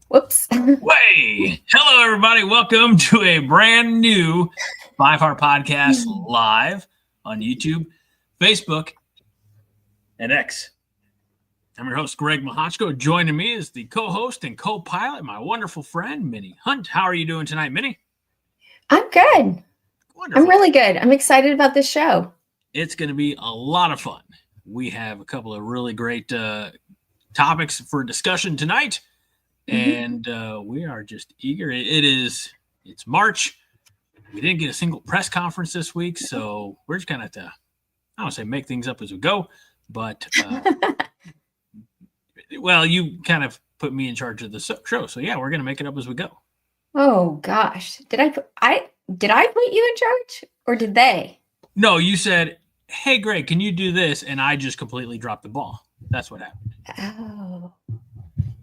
Whoops. Way! Hello, everybody. Welcome to a brand new 5 Heart Podcast live on YouTube, Facebook, and X. I'm your host, Greg Mahachko. Joining me is the co-host and co-pilot, my wonderful friend, Minnie Hunt. How are you doing tonight, Minnie? I'm good. Wonderful. I'm really good. I'm excited about this show. It's going to be a lot of fun. We have a couple of really great topics for discussion tonight. And we are just eager. It's March. We didn't get a single press conference this week, so we're just going to have to, I don't say make things up as we go, but, well, you kind of put me in charge of the show. So, yeah, we're going to make it up as we go. Oh, gosh. Did I put you in charge or did they? No, you said, hey, Greg, can you do this? And I just completely dropped the ball. That's what happened. Oh.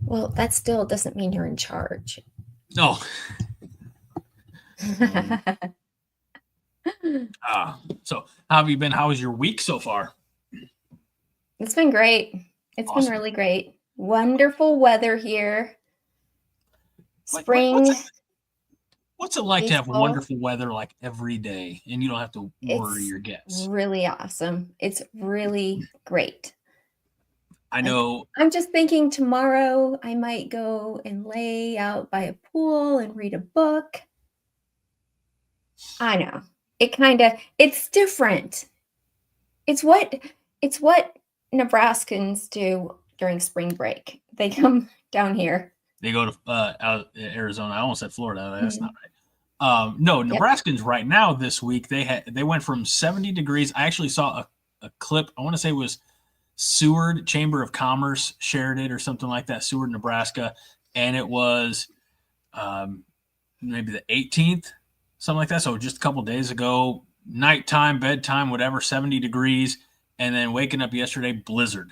Well, that still doesn't mean you're in charge. No. So how have you been? How was your week so far? It's been great. It's been really great. Wonderful weather here. Spring. What's it like to have wonderful weather like every day and you don't have to worry your guests? It's really awesome. It's really great. I know. I'm just thinking tomorrow I might go and lay out by a pool and read a book. I know. It's different. It's what Nebraskans do during spring break. They come down here. They go to out Arizona. I almost said Florida. That's not right. No, Nebraskans right now this week, they went from 70 degrees. I actually saw a clip. I want to say it was Seward Chamber of Commerce shared it or something like that, Seward, Nebraska, and it was maybe the 18th, something like that. So just a couple days ago, nighttime, bedtime, whatever, 70 degrees, and then waking up yesterday, blizzard.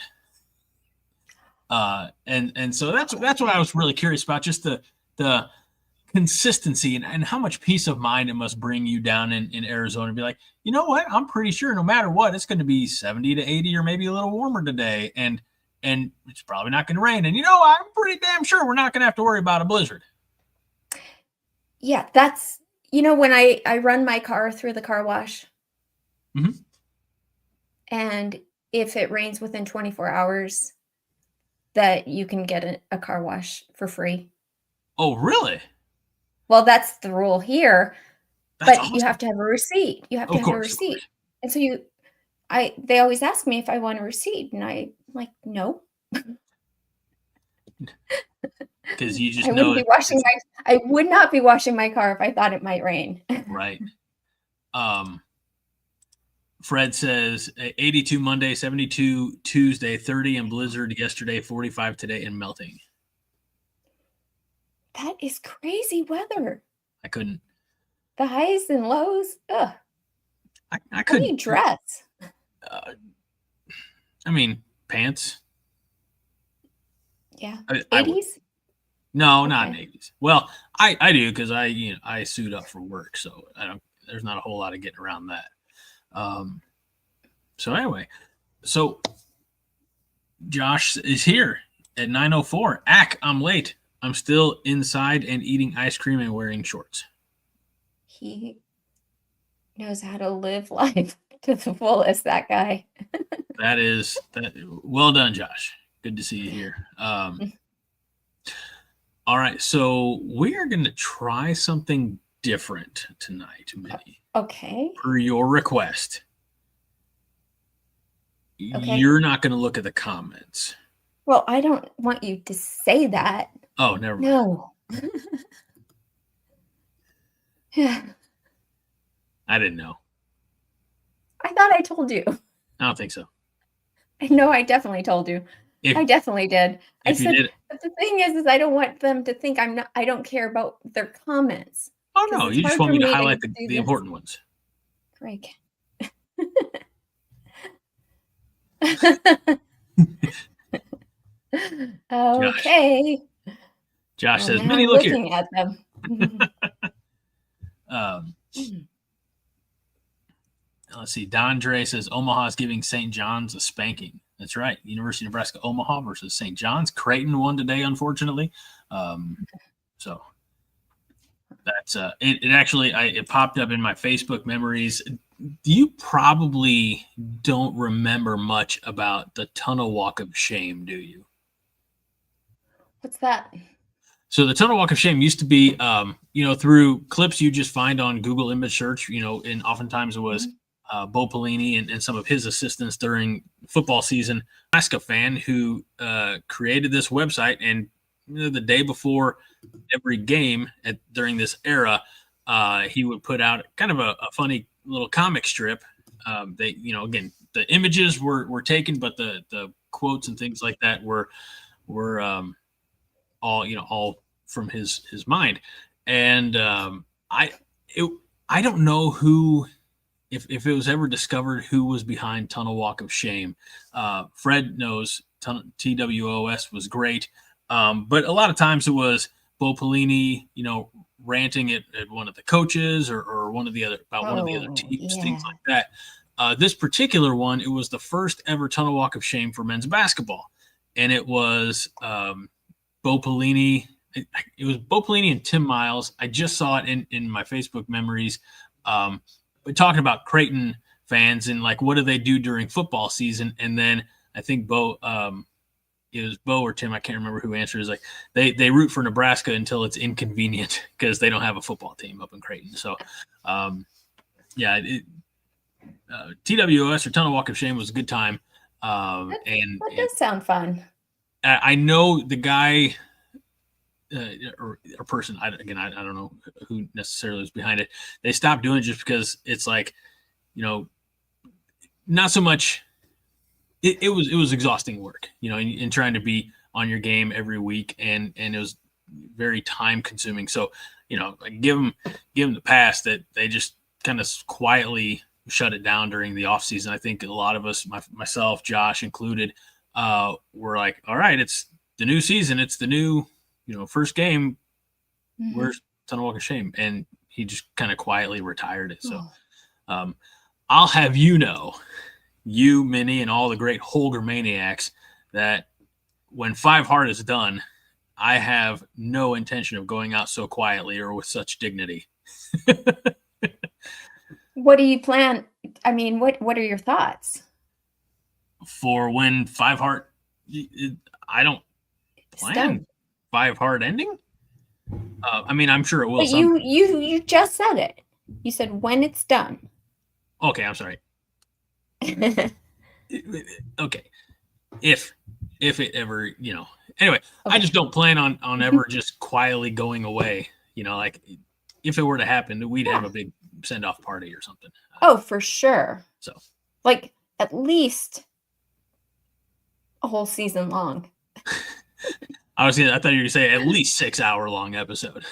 And so that's what I was really curious about, just the consistency and how much peace of mind it must bring you down in Arizona to be like, you know what, I'm pretty sure no matter what, it's going to be 70 to 80 or maybe a little warmer today. And it's probably not going to rain. And, I'm pretty damn sure we're not going to have to worry about a blizzard. Yeah, that's, when I run my car through the car wash. Mm-hmm. And if it rains within 24 hours, that you can get a car wash for free. Oh, really? Well, that's the rule here, that's but awesome. You have to have a receipt. You have to have a receipt. And so they always ask me if I want a receipt, and I'm like, no. Because you just I would not be washing my car if I thought it might rain. Right. Fred says 82 Monday, 72 Tuesday, 30 and blizzard yesterday, 45 today and melting. That is crazy weather. I couldn't. The highs and lows. Ugh. I couldn't. How do you dress? Pants. Yeah. 80s? No, okay. Not 80s. Well, I do because I suit up for work, so there's not a whole lot of getting around that. So anyway, Josh is here at 9:04. I'm late. I'm still inside and eating ice cream and wearing shorts. He knows how to live life to the fullest, that guy. that. Well done, Josh. Good to see you here. All right, so we are going to try something different tonight, Minnie. Okay. Per your request. Okay. You're not going to look at the comments. Well, I don't want you to say that. Oh, never mind. No. Yeah. I didn't know. I thought I told you. I don't think so. No, I definitely told you. I definitely did. I said, but the thing is I don't want them to think I don't care about their comments. Oh, no, you just want me to highlight the important ones. Greg. Okay. Josh says, Minnie, look here. At them. Let's see. Don Dre says Omaha's giving St. John's a spanking. That's right. University of Nebraska Omaha versus St. John's. Creighton won today, unfortunately. So that's it actually it popped up in my Facebook memories. You probably don't remember much about the Tunnel Walk of Shame, do you? What's that? So the Tunnel Walk of Shame used to be, through clips you just find on Google image search, and oftentimes it was Bo Pelini and some of his assistants during football season. Nebraska fan who created this website, and the day before every game during this era, he would put out kind of a funny little comic strip. Again, the images were taken, but the quotes and things like that were all from his mind. And I don't know who, if it was ever discovered who was behind Tunnel Walk of Shame. Fred knows TWOS was great, but a lot of times it was Bo Pelini, ranting at one of the coaches or one of the other teams, things like that. This particular one, it was the first ever Tunnel Walk of Shame for men's basketball, and it was Bo Pelini. It was Bo Pelini and Tim Miles. I just saw it in my Facebook memories. We're talking about Creighton fans and like, what do they do during football season? And then I think Bo, it was Bo or Tim, I can't remember who answers. Like they root for Nebraska until it's inconvenient because they don't have a football team up in Creighton. So, TWOS or Tunnel Walk of Shame was a good time. That does sound fun. I know the guy. Or person, I don't know who necessarily was behind it. They stopped doing it just because it's like, not so much. It was exhausting work, and trying to be on your game every week, and it was very time consuming. So, give them the pass that they just kind of quietly shut it down during the off season. I think a lot of us, myself, Josh included, were like, all right, it's the new season, it's the new first game, where's Tunnel Walk of Shame? And he just kind of quietly retired it. So I'll have you, Minnie, and all the great Holgormaniacs, that when 5 Hard is done, I have no intention of going out so quietly or with such dignity. What do you plan? I mean, what are your thoughts? For when 5 Hard, I don't plan 5 Hard ending. I'm sure it will. But you just said it. You said when it's done. Okay, I'm sorry. Okay, if it ever, Anyway, okay. I just don't plan on ever just quietly going away. Like if it were to happen, we'd have a big send-off party or something. Oh, for sure. So, like at least a whole season long. I thought you were going to say at least 6-hour-long episode.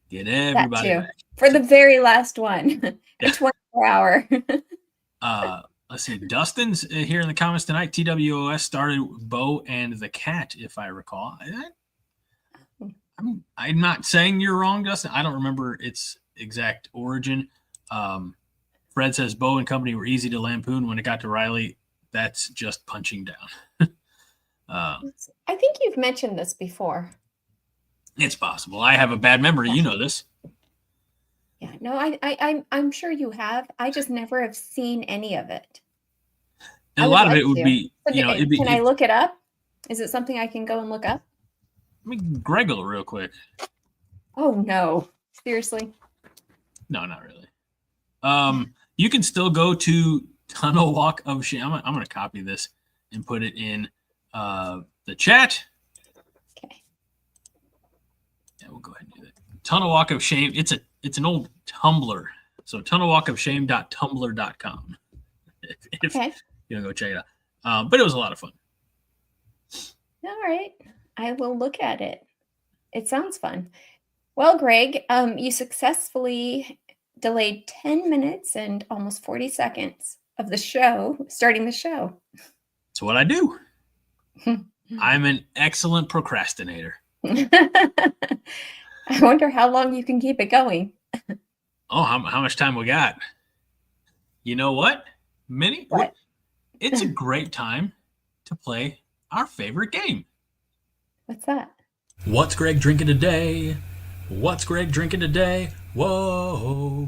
Get everybody back. For the very last one. A 24-hour. Let's see. Dustin's here in the comments tonight. TWOS started Bo and the Cat, if I recall. I'm not saying you're wrong, Dustin. I don't remember its exact origin. Fred says Bo and company were easy to lampoon. When it got to Riley, that's just punching down. I think you've mentioned this before. It's possible. I have a bad memory. You know this. Yeah, no, I'm sure you have. I just never have seen any of it. And a lot of it would be, Can I look it up? Is it something I can go and look up? Let me Greggle it real quick. Oh no, seriously? No, not really. You can still go to Tunnel Walk of Shame. I'm going to copy this and put it in the chat. Okay. Yeah, we'll go ahead and do that. Tunnel Walk of Shame. It's an old Tumblr. So tunnelwalkofshame.tumblr.com. If go check it out. But it was a lot of fun. All right. I will look at it. It sounds fun. Well, Greg, you successfully delayed 10 minutes and almost 40 seconds of the show, starting the show. That's what I do. I'm an excellent procrastinator. I wonder how long you can keep it going. Oh, how much time we got? You know what, Minnie? What? It's a great time to play our favorite game. What's that? What's Greg drinking today? What's Greg drinking today? Whoa.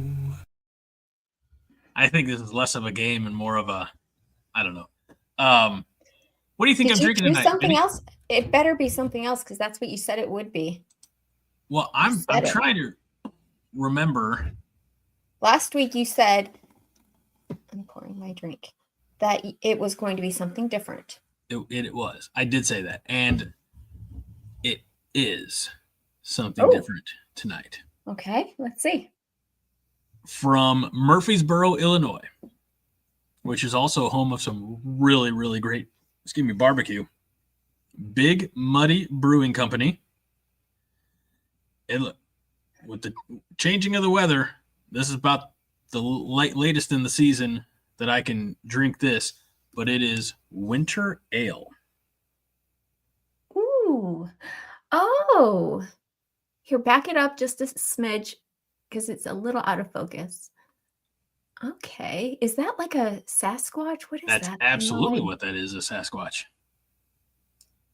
I think this is less of a game and more of a, I don't know. What do you think I'm drinking tonight? Something else? It better be something else because that's what you said it would be. Well, I'm trying to remember. Last week you said, I'm pouring my drink, that it was going to be something different. It was. I did say that. And it is something different tonight. Okay, let's see. From Murfreesboro, Illinois, which is also home of some really, really great, barbecue. Big Muddy Brewing Company. And look, with the changing of the weather, this is about the latest in the season that I can drink this, but it is winter ale. Ooh. Oh. Here, back it up just a smidge because it's a little out of focus. Okay. Is that like a Sasquatch? What is that? That's absolutely what that is, a Sasquatch.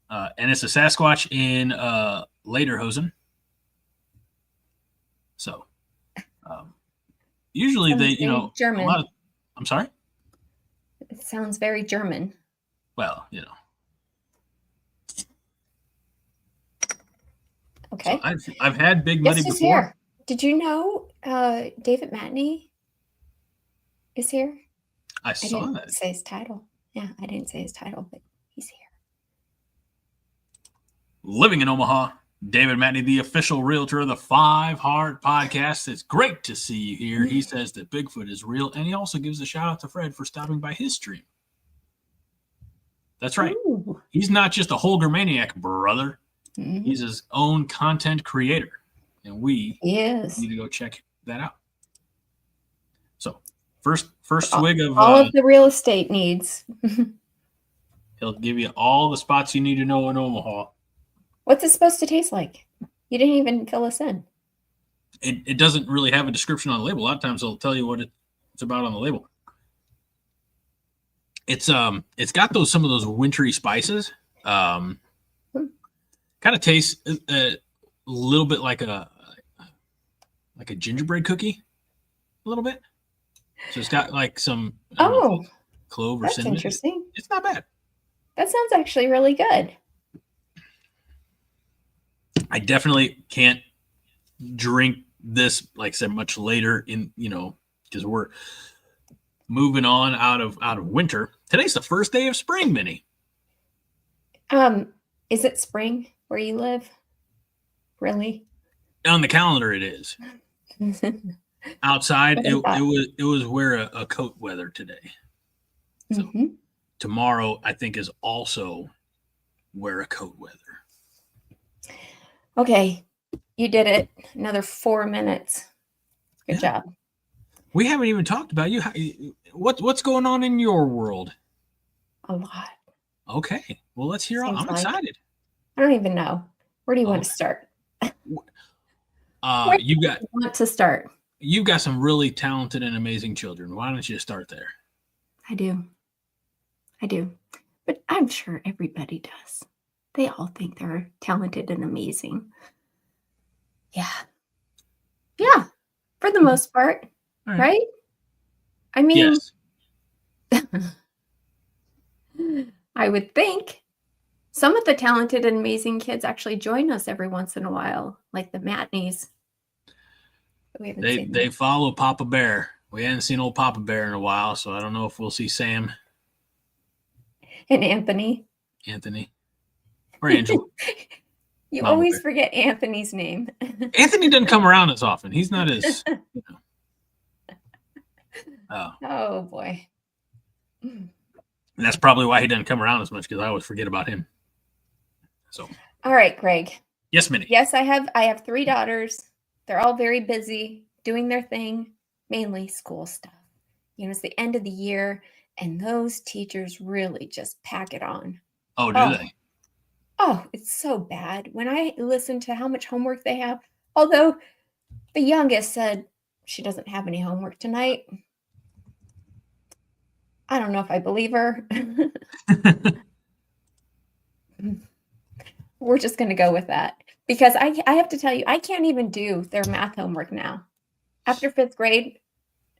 And it's a Sasquatch in Lederhosen. So, usually sounds they, German. I'm sorry? It sounds very German. Well, Okay. So I've had Big Muddy before. Here. Did you know David Matney is here? I saw that. Didn't say his title. Yeah, I didn't say his title, but he's here. Living in Omaha, David Matney, the official realtor of the 5 Hard Podcast. It's great to see you here. He says that Bigfoot is real, and he also gives a shout out to Fred for stopping by his stream. That's right. Ooh. He's not just a Holgormaniac, brother. Mm-hmm. He's his own content creator, and we need to go check that out. So, first swig of all of the real estate needs. He'll give you all the spots you need to know in Omaha. What's it supposed to taste like? You didn't even fill us in. It doesn't really have a description on the label. A lot of times they'll tell you what it's about on the label. It's got some of those wintry spices. Kind of tastes a little bit like a gingerbread cookie, a little bit. So it's got like some clove or cinnamon. That's interesting. It's not bad. That sounds actually really good. I definitely can't drink this, like I said, much later in, because we're moving on out of winter. Today's the first day of spring, Minnie. Is it spring where you live? Really? On the calendar, it is. Outside, it was wear a coat weather today. So tomorrow, I think, is also wear a coat weather. Okay, you did it. Another 4 minutes. Good job. We haven't even talked about you. What's going on in your world? A lot. Okay, well, let's hear. I'm excited. I don't even know. Where do you want to start? Want to start? You've got some really talented and amazing children. Why don't you start there? I do. But I'm sure everybody does. They all think they're talented and amazing. Yeah. For the most part, right? I mean, yes. I would think some of the talented and amazing kids actually join us every once in a while, like the Matneys. They follow Papa Bear. We hadn't seen old Papa Bear in a while, so I don't know if we'll see Sam. And Anthony. Or Angel. You Mama always Bear. Forget Anthony's name. Anthony doesn't come around as often. He's not as... Oh, boy. And that's probably why he doesn't come around as much, because I always forget about him. So. All right, Greg. Yes, Minnie. Yes, I have 3 daughters. They're all very busy doing their thing, mainly school stuff. It's the end of the year, and those teachers really just pack it on. Oh, do they? Oh, it's so bad. When I listen to how much homework they have, although the youngest said she doesn't have any homework tonight. I don't know if I believe her. We're just going to go with that because I have to tell you, I can't even do their math homework now. After 5th grade,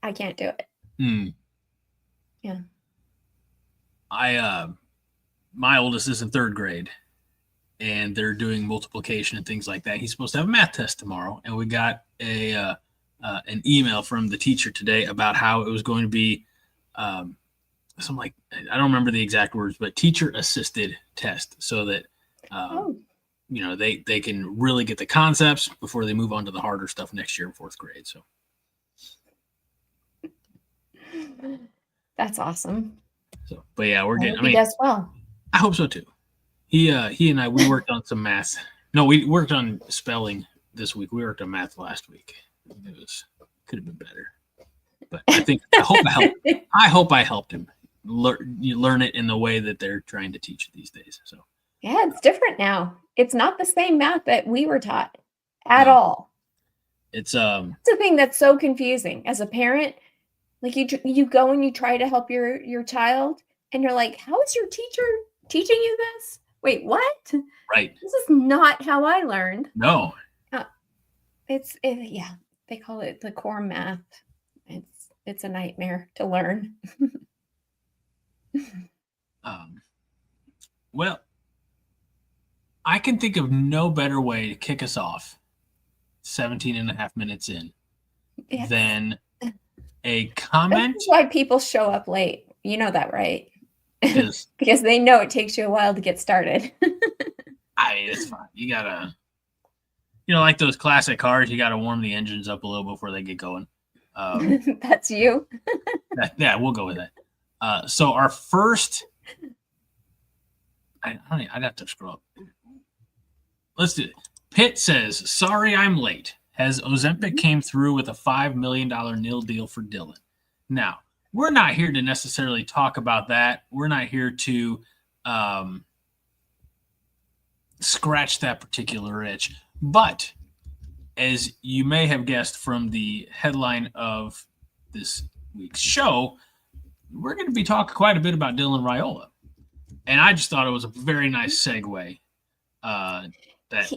I can't do it. Yeah. My oldest is in 3rd grade, and they're doing multiplication and things like that. He's supposed to have a math test tomorrow, and we got an email from the teacher today about how it was going to be some, like, I don't remember the exact words, but teacher assisted test, so that they can really get the concepts before they move on to the harder stuff next year in 4th grade. So that's awesome. So, but yeah, we're getting. He does well. I hope so too. He and I, we worked on some math. No, we worked on spelling this week. We worked on math last week. Could have been better, but I hope I helped him learn it in the way that they're trying to teach these days. So yeah, it's different now. It's not the same math that we were taught at all. It's the thing that's so confusing as a parent. Like you go and you try to help your child, and you're like, how is your teacher teaching you this? Wait, what? Right. This is not how I learned. No. Yeah. They call it the core math. It's a nightmare to learn. Well, I can think of no better way to kick us off 17 and a half minutes in than a comment. That's why people show up late. You know that, right? Because they know it takes you a while to get started. I mean, it's fine. You gotta, like those classic cars, you gotta warm the engines up a little before they get going. That's you. Yeah, we'll go with that. So our first, I'd have to scroll up. Let's do it. Pitt says, "Sorry, I'm late. Has Ozempic came through with a $5 million nil deal for Dylan?" Now, we're not here to necessarily talk about that. We're not here to scratch that particular itch. But as you may have guessed from the headline of this week's show, we're going to be talking quite a bit about Dylan Raiola. And I just thought it was a very nice segue that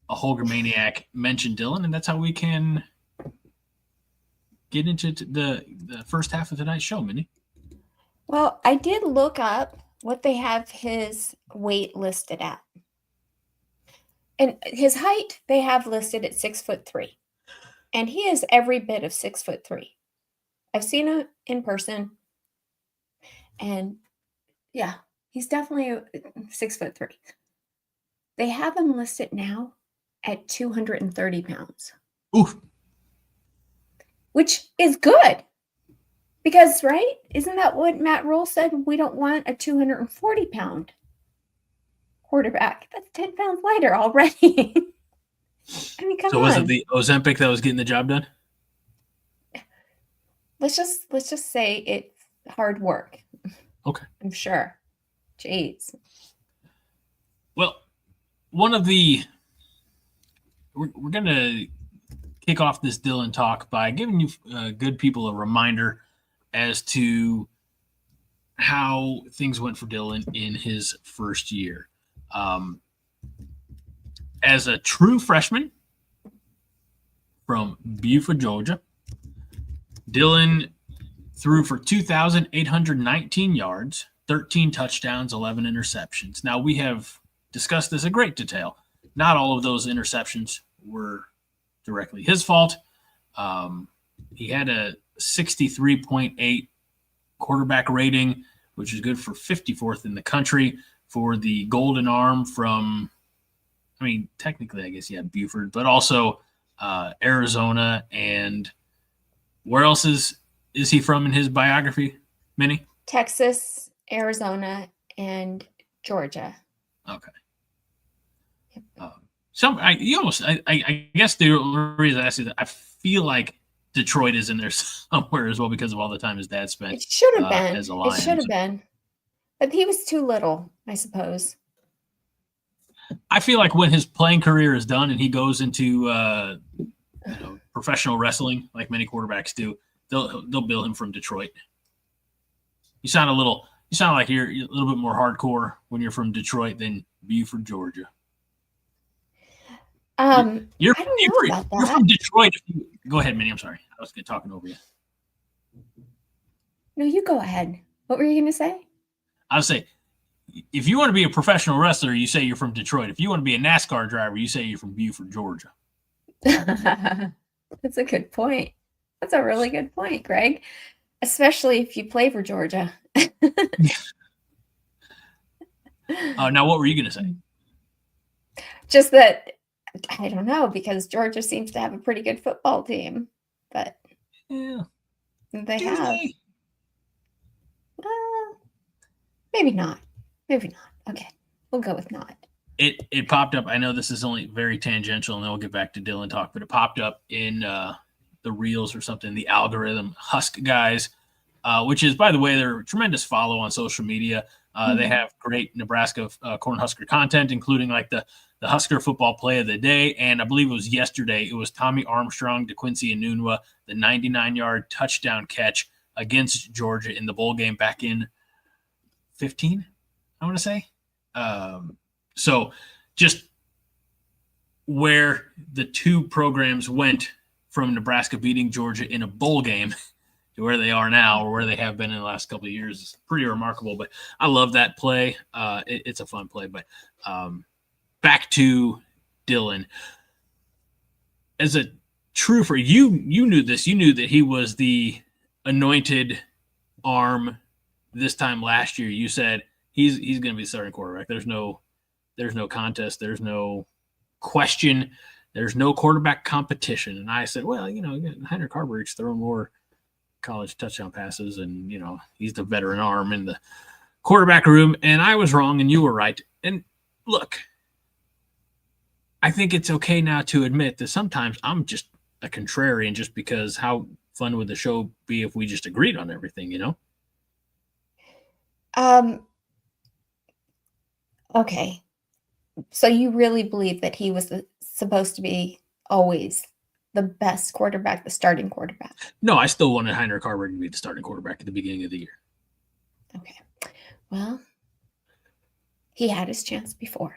a Holgormaniac mentioned Dylan, and that's how we can get into the first half of tonight's show, Minnie. Well, I did look up what they have his weight listed at. And his height, they have listed at 6'3". And he is every bit of 6'3". I've seen him in person. And yeah, he's definitely 6'3". They have him listed now at 230 pounds. Oof. Which is good. Because, right? Isn't that what Matt Rule said? We don't want a 240-pound quarterback. That's 10 pounds lighter already. I mean, come on. So was it the Ozempic that was getting the job done? Let's just say it's hard work. Okay. I'm sure. Jeez. Well, we're going to kick off this Dylan talk by giving you good people a reminder as to how things went for Dylan in his first year. As a true freshman from Buford, Georgia, Dylan threw for 2,819 yards, 13 touchdowns, 11 interceptions. Now, we have discussed this in great detail. Not all of those interceptions were directly his fault. He had a 63.8 quarterback rating, which is good for 54th in the country. For the golden arm from, I mean, technically, I guess he had Buford, but also Arizona. And where else is he from in his biography, Minnie? Texas, Arizona, and Georgia. Okay. I guess the reason I say that, I feel like Detroit is in there somewhere as well because of all the time his dad spent. It should have been. As a Lion. It should have been. But he was too little, I suppose. I feel like when his playing career is done and he goes into professional wrestling, like many quarterbacks do, they'll bill him from Detroit. You sound like you're a little bit more hardcore when you're from Detroit than Buford, Georgia? I don't know about You're that. from Detroit. Go ahead, Minnie. I'm sorry. I was talking over you. No, you go ahead. What were you going to say? I would say, if you want to be a professional wrestler, you say you're from Detroit. If you want to be a NASCAR driver, you say you're from Buford, Georgia. That's a good point. That's a really good point, Greg. Especially if you play for Georgia. Now, what were you going to say? Just that, I don't know, because Georgia seems to have a pretty good football team. But yeah, they have. Maybe not. Maybe not. Okay. We'll go with not. It popped up. I know this is only very tangential, and then we'll get back to Dylan talk, but it popped up in the reels or something, the algorithm, Husk guys, which is, by the way, they're a tremendous follow on social media. They have great Nebraska Cornhusker content, including like the Husker football play of the day. And I believe it was yesterday. It was Tommy Armstrong, DeQuincy Enunwa, the 99-yard touchdown catch against Georgia in the bowl game back in 15, I want to say. So just where the two programs went from Nebraska beating Georgia in a bowl game to where they are now, or where they have been in the last couple of years, is pretty remarkable. But I love that play. It's a fun play. But back to Dylan. As a truther, you knew this. You knew that he was the anointed arm this time last year. You said he's going to be the starting quarterback. There's no contest. There's no question. There's no quarterback competition. And I said, well, Heinrich Haarberg's throwing more college touchdown passes, and he's the veteran arm in the quarterback room. And I was wrong, and you were right. And look, I think it's okay now to admit that sometimes I'm just a contrarian, just because how fun would the show be if we just agreed on everything, Okay. So you really believe that he was supposed to be always the best quarterback, the starting quarterback? No, I still wanted Heinrich Haarberg to be the starting quarterback at the beginning of the year. Okay. Well, he had his chance before.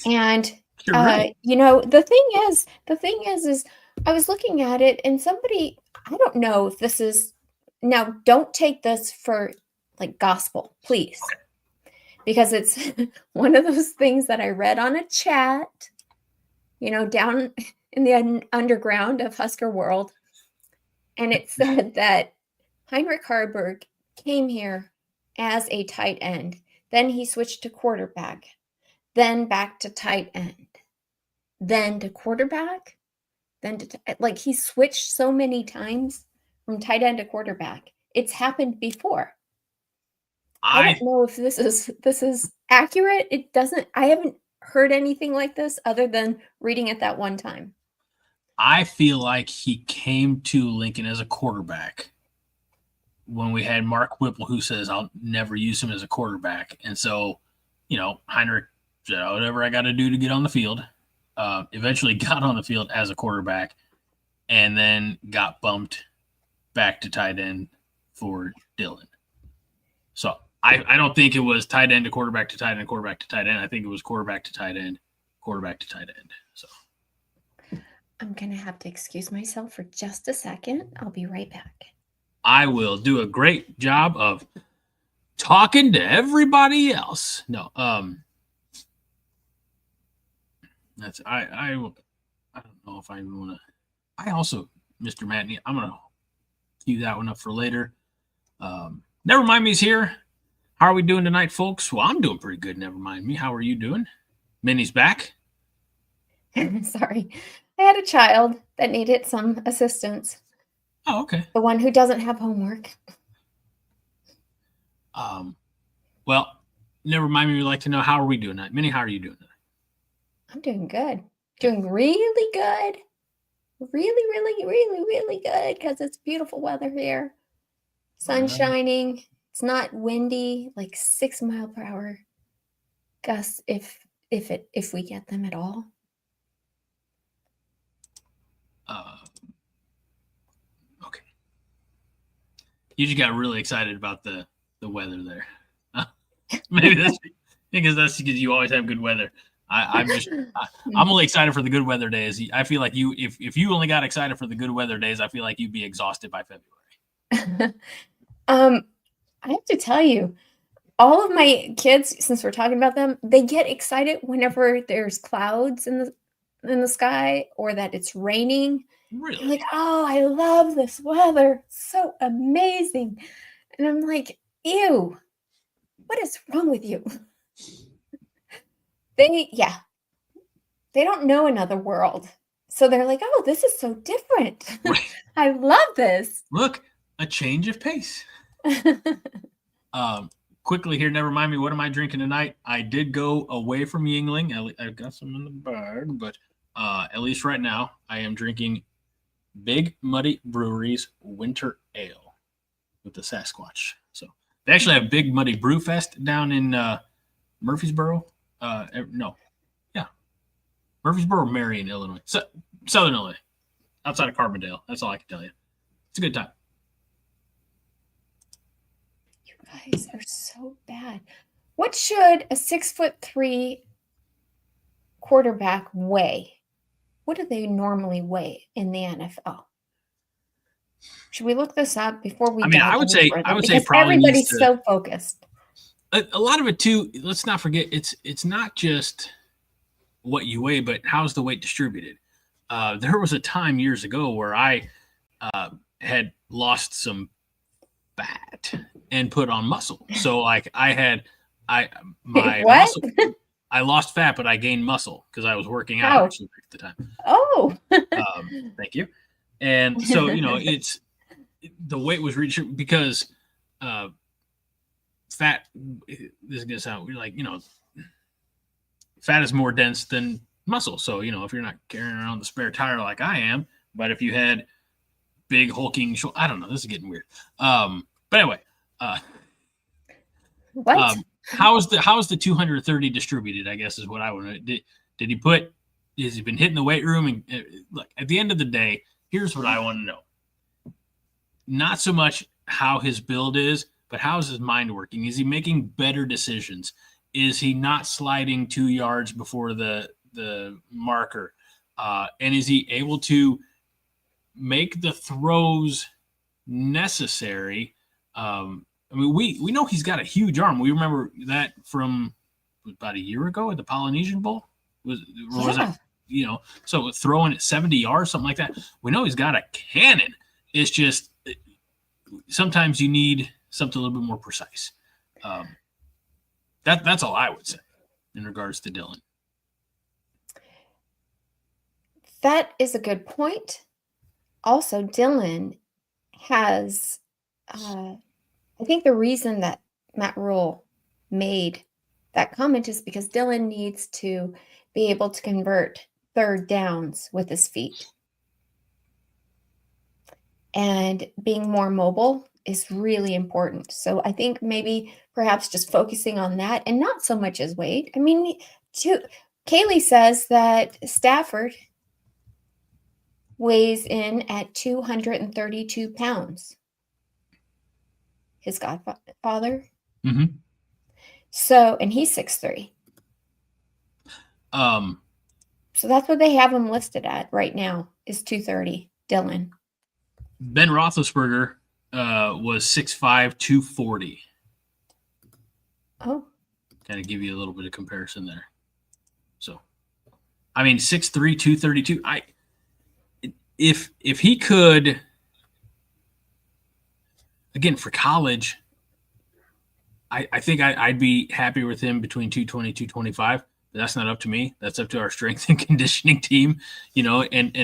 And right. the thing is I was looking at it, and somebody, I don't know if this is, now don't take this for like gospel, please. Okay. Because it's one of those things that I read on a chat, down in the underground of Husker world. And it said that Heinrich Haarberg came here as a tight end. Then he switched to quarterback, then back to tight end, then to quarterback, then to like he switched so many times from tight end to quarterback. It's happened before. I don't know if this is accurate. I haven't heard anything like this other than reading it that one time. I feel like he came to Lincoln as a quarterback when we had Mark Whipple, who says, I'll never use him as a quarterback. And so, Heinrich said, whatever I got to do to get on the field. Eventually got on the field as a quarterback, and then got bumped back to tight end for Dylan. So I don't think it was tight end to quarterback to tight end, quarterback to tight end. I think it was quarterback to tight end, quarterback to tight end. So I'm going to have to excuse myself for just a second. I'll be right back. I will do a great job of talking to everybody else. No, that's I don't know if I even want to. I also, Mr. Matney, I'm gonna cue that one up for later. Never mind me's here. How are we doing tonight, folks? Well, I'm doing pretty good. Never mind me. How are you doing? Minnie's back. Sorry, I had a child that needed some assistance. Oh, okay. The one who doesn't have homework. Well, never mind me. We'd like to know, how are we doing tonight? Minnie, how are you doing tonight? I'm doing good. Doing really good. Really, really, really, really good, because it's beautiful weather here. Sun shining. It's not windy, like 6 mile per hour gusts if we get them at all. Okay. You just got really excited about the weather there. Maybe because that's because you always have good weather. I'm only excited for the good weather days. I feel like if you only got excited for the good weather days, I feel like you'd be exhausted by February. I have to tell you, all of my kids, since we're talking about them, they get excited whenever there's clouds in the sky or that it's raining. Really? They're like, oh, I love this weather. It's so amazing. And I'm like, ew, what is wrong with you? They don't know another world. So they're like, oh, this is so different. Right. I love this. Look, a change of pace. Quickly here, never mind me. What am I drinking tonight? I did go away from Yuengling. I've got some in the bag, but at least right now, I am drinking Big Muddy Brewery's Winter Ale with the Sasquatch. So they actually have Big Muddy Brew Fest down in Murfreesboro. Murfreesboro, Marion, Illinois. Southern Illinois, outside of Carbondale. That's all I can tell you. It's a good time. You guys are so bad. What should a 6'3" quarterback weigh? What do they normally weigh in the NFL? Should we look this up before we? I would say probably everybody's so focused. A lot of it too. Let's not forget it's not just what you weigh, but how's the weight distributed. There was a time years ago where I had lost some fat and put on muscle. So like I muscle, I lost fat, but I gained muscle because I was working out at the time. Oh, thank you. And so, it's the weight was reached because fat, this is going to sound like, fat is more dense than muscle. So, if you're not carrying around the spare tire like I am, but if you had big hulking, I don't know, this is getting weird. But anyway, what? How's the 230 distributed? I guess is what I want to. Has he been hitting the weight room? And look, at the end of the day, here's what I want to know. Not so much how his build is, but how's his mind working? Is he making better decisions? Is he not sliding 2 yards before the marker? And is he able to make the throws necessary? We know he's got a huge arm. We remember that from about a year ago at the Polynesian Bowl. Was that, so throwing at 70 yards, something like that. We know he's got a cannon. It's just sometimes you need something a little bit more precise. That's all I would say in regards to Dylan. That is a good point. Also, Dylan has, I think the reason that Matt Rule made that comment is because Dylan needs to be able to convert third downs with his feet. And being more mobile is really important. So I think maybe perhaps just focusing on that and not so much as weight. I mean, Kaylee says that Stafford weighs in at 232 pounds. His godfather. Mm-hmm. So, and he's 6'3". So that's what they have him listed at right now is 230, Dylan. Ben Roethlisberger was 6'5", 240. Oh. Kind of give you a little bit of comparison there. So, 6'3", 232. If he could, again, for college, I think I'd be happy with him between 220, 225. But that's not up to me. That's up to our strength and conditioning team, and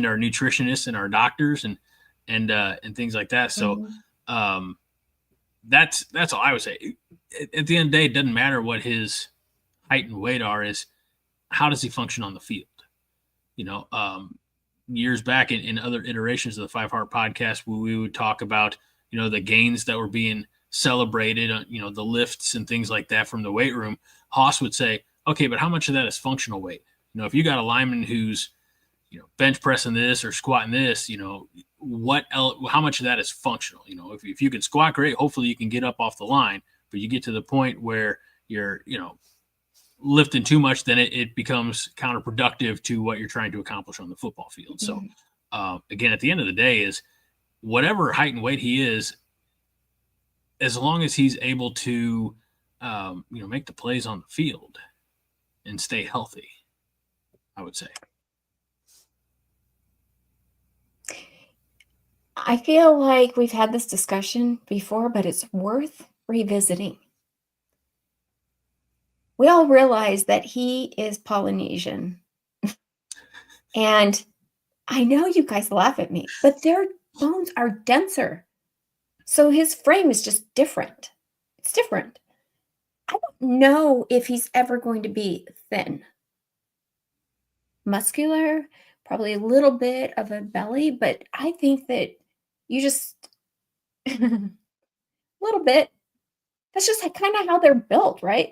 our nutritionists and our doctors and things like that. So that's all I would say. At the end of the day, it doesn't matter what his height and weight are, is how does he function on the field? Years back in other iterations of the 5 Heart podcast, we would talk about, the gains that were being celebrated, the lifts and things like that from the weight room. Haas would say, okay, but how much of that is functional weight? If you got a lineman who's, bench pressing this or squatting this, what else, how much of that is functional? If you can squat, great. Hopefully you can get up off the line, but you get to the point where you're, lifting too much, then it becomes counterproductive to what you're trying to accomplish on the football field. So, again, at the end of the day, is whatever height and weight he is, as long as he's able to, make the plays on the field and stay healthy, I would say. I feel like we've had this discussion before, but it's worth revisiting. We all realize that he is Polynesian. And I know you guys laugh at me, but their bones are denser. So his frame is just different. It's different. I don't know if he's ever going to be thin. Muscular, probably a little bit of a belly, but I think that you just a little bit. That's just kind of how they're built, right?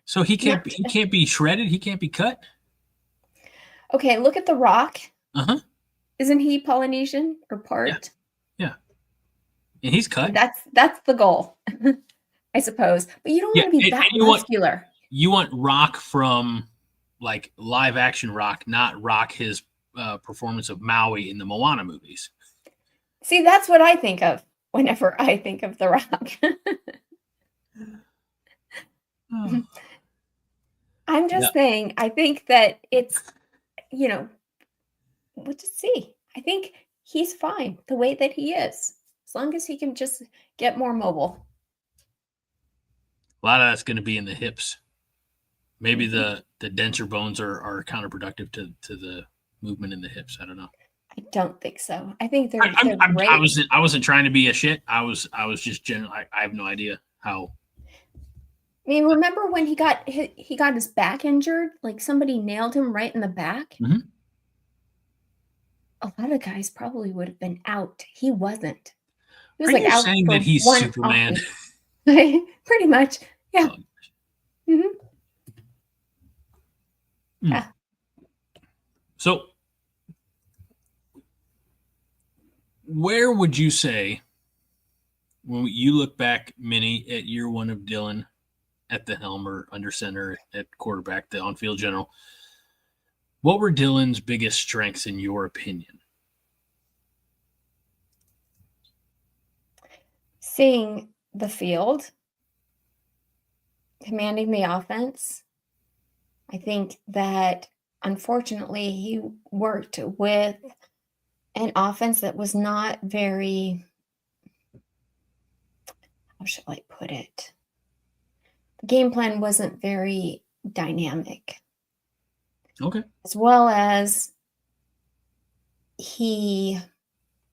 So he can't be shredded. He can't be cut. Okay, look at The Rock. Isn't he Polynesian or part? Yeah. And he's cut. That's the goal, I suppose. But you don't want to be that muscular. You want Rock from like live action Rock, not Rock his performance of Maui in the Moana movies. See, that's what I think of whenever I think of The Rock. I'm just saying, I think that it's, we'll just see. I think he's fine the way that he is, as long as he can just get more mobile. A lot of that's going to be in the hips. Maybe the denser bones are counterproductive to the movement in the hips. I don't know. I don't think so. I think they're great. I wasn't trying to be a shit. I was just general. I have no idea how. I mean, remember when he got his back injured? Like somebody nailed him right in the back. Mm-hmm. A lot of guys probably would have been out. He wasn't. He was Are you saying that he's Superman? Pretty much, yeah. Yeah. So, where would you say, when you look back, Minnie, at year one of Dylan at the helm or under center at quarterback, the on-field general, what were Dylan's biggest strengths in your opinion? Seeing the field, commanding the offense. I think that, unfortunately, he worked with an offense that was not very, how should I put it? The game plan wasn't very dynamic. Okay. As well as he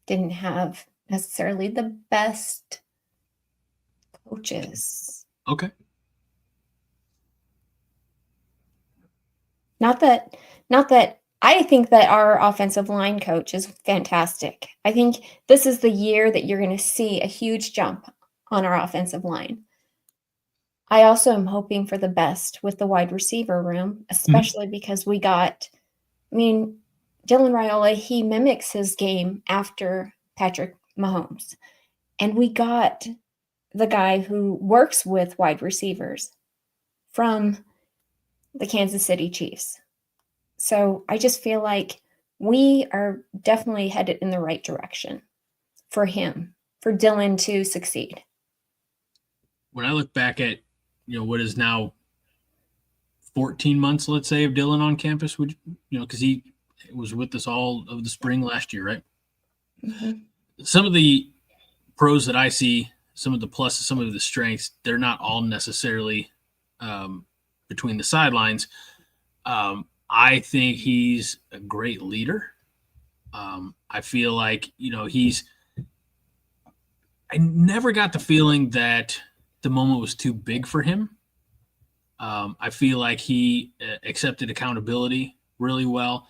didn't have necessarily the best coaches. Okay. Not that I think that our offensive line coach is fantastic. I think this is the year that you're going to see a huge jump on our offensive line. I also am hoping for the best with the wide receiver room, especially because we got, Dylan Raiola, he mimics his game after Patrick Mahomes. And we got the guy who works with wide receivers from the Kansas City Chiefs. So I just feel like we are definitely headed in the right direction for him, for Dylan to succeed. When I look back at, what is now 14 months, let's say, of Dylan on campus, because he was with us all of the spring last year, right? Mm-hmm. Some of the pros that I see, some of the pluses, some of the strengths, they're not all necessarily between the sidelines. I think he's a great leader. I feel like, I never got the feeling that the moment was too big for him. I feel like he accepted accountability really well,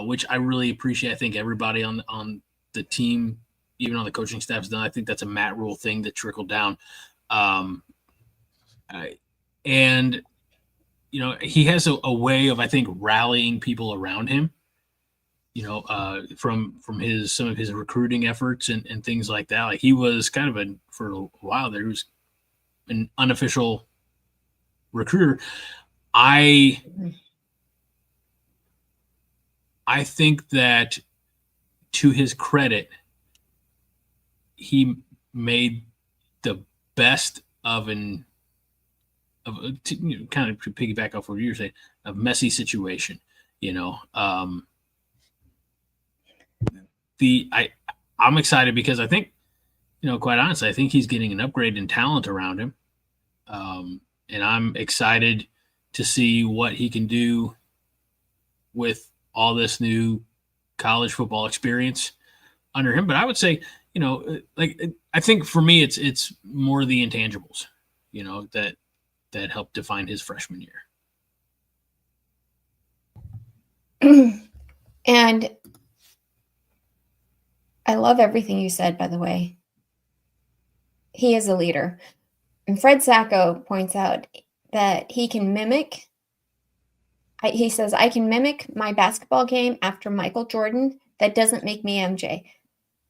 which I really appreciate. I think everybody on the team, even on the coaching staff, has done. I think that's a Matt Rule thing that trickled down. And he has a way of, I think, rallying people around him, from some of his recruiting efforts and things like that. Like he was kind of for a while there, he was an unofficial recruiter. I think that, to his credit, he made the best of kind of to piggyback off what you were saying, a messy situation. I'm excited because I think, quite honestly, I think he's getting an upgrade in talent around him. And I'm excited to see what he can do with all this new college football experience under him. But I would say, I think for me, it's more the intangibles, that helped define his freshman year. And I love everything you said, by the way. He is a leader. And Fred Sacco points out that he can mimic. He says, I can mimic my basketball game after Michael Jordan. That doesn't make me MJ.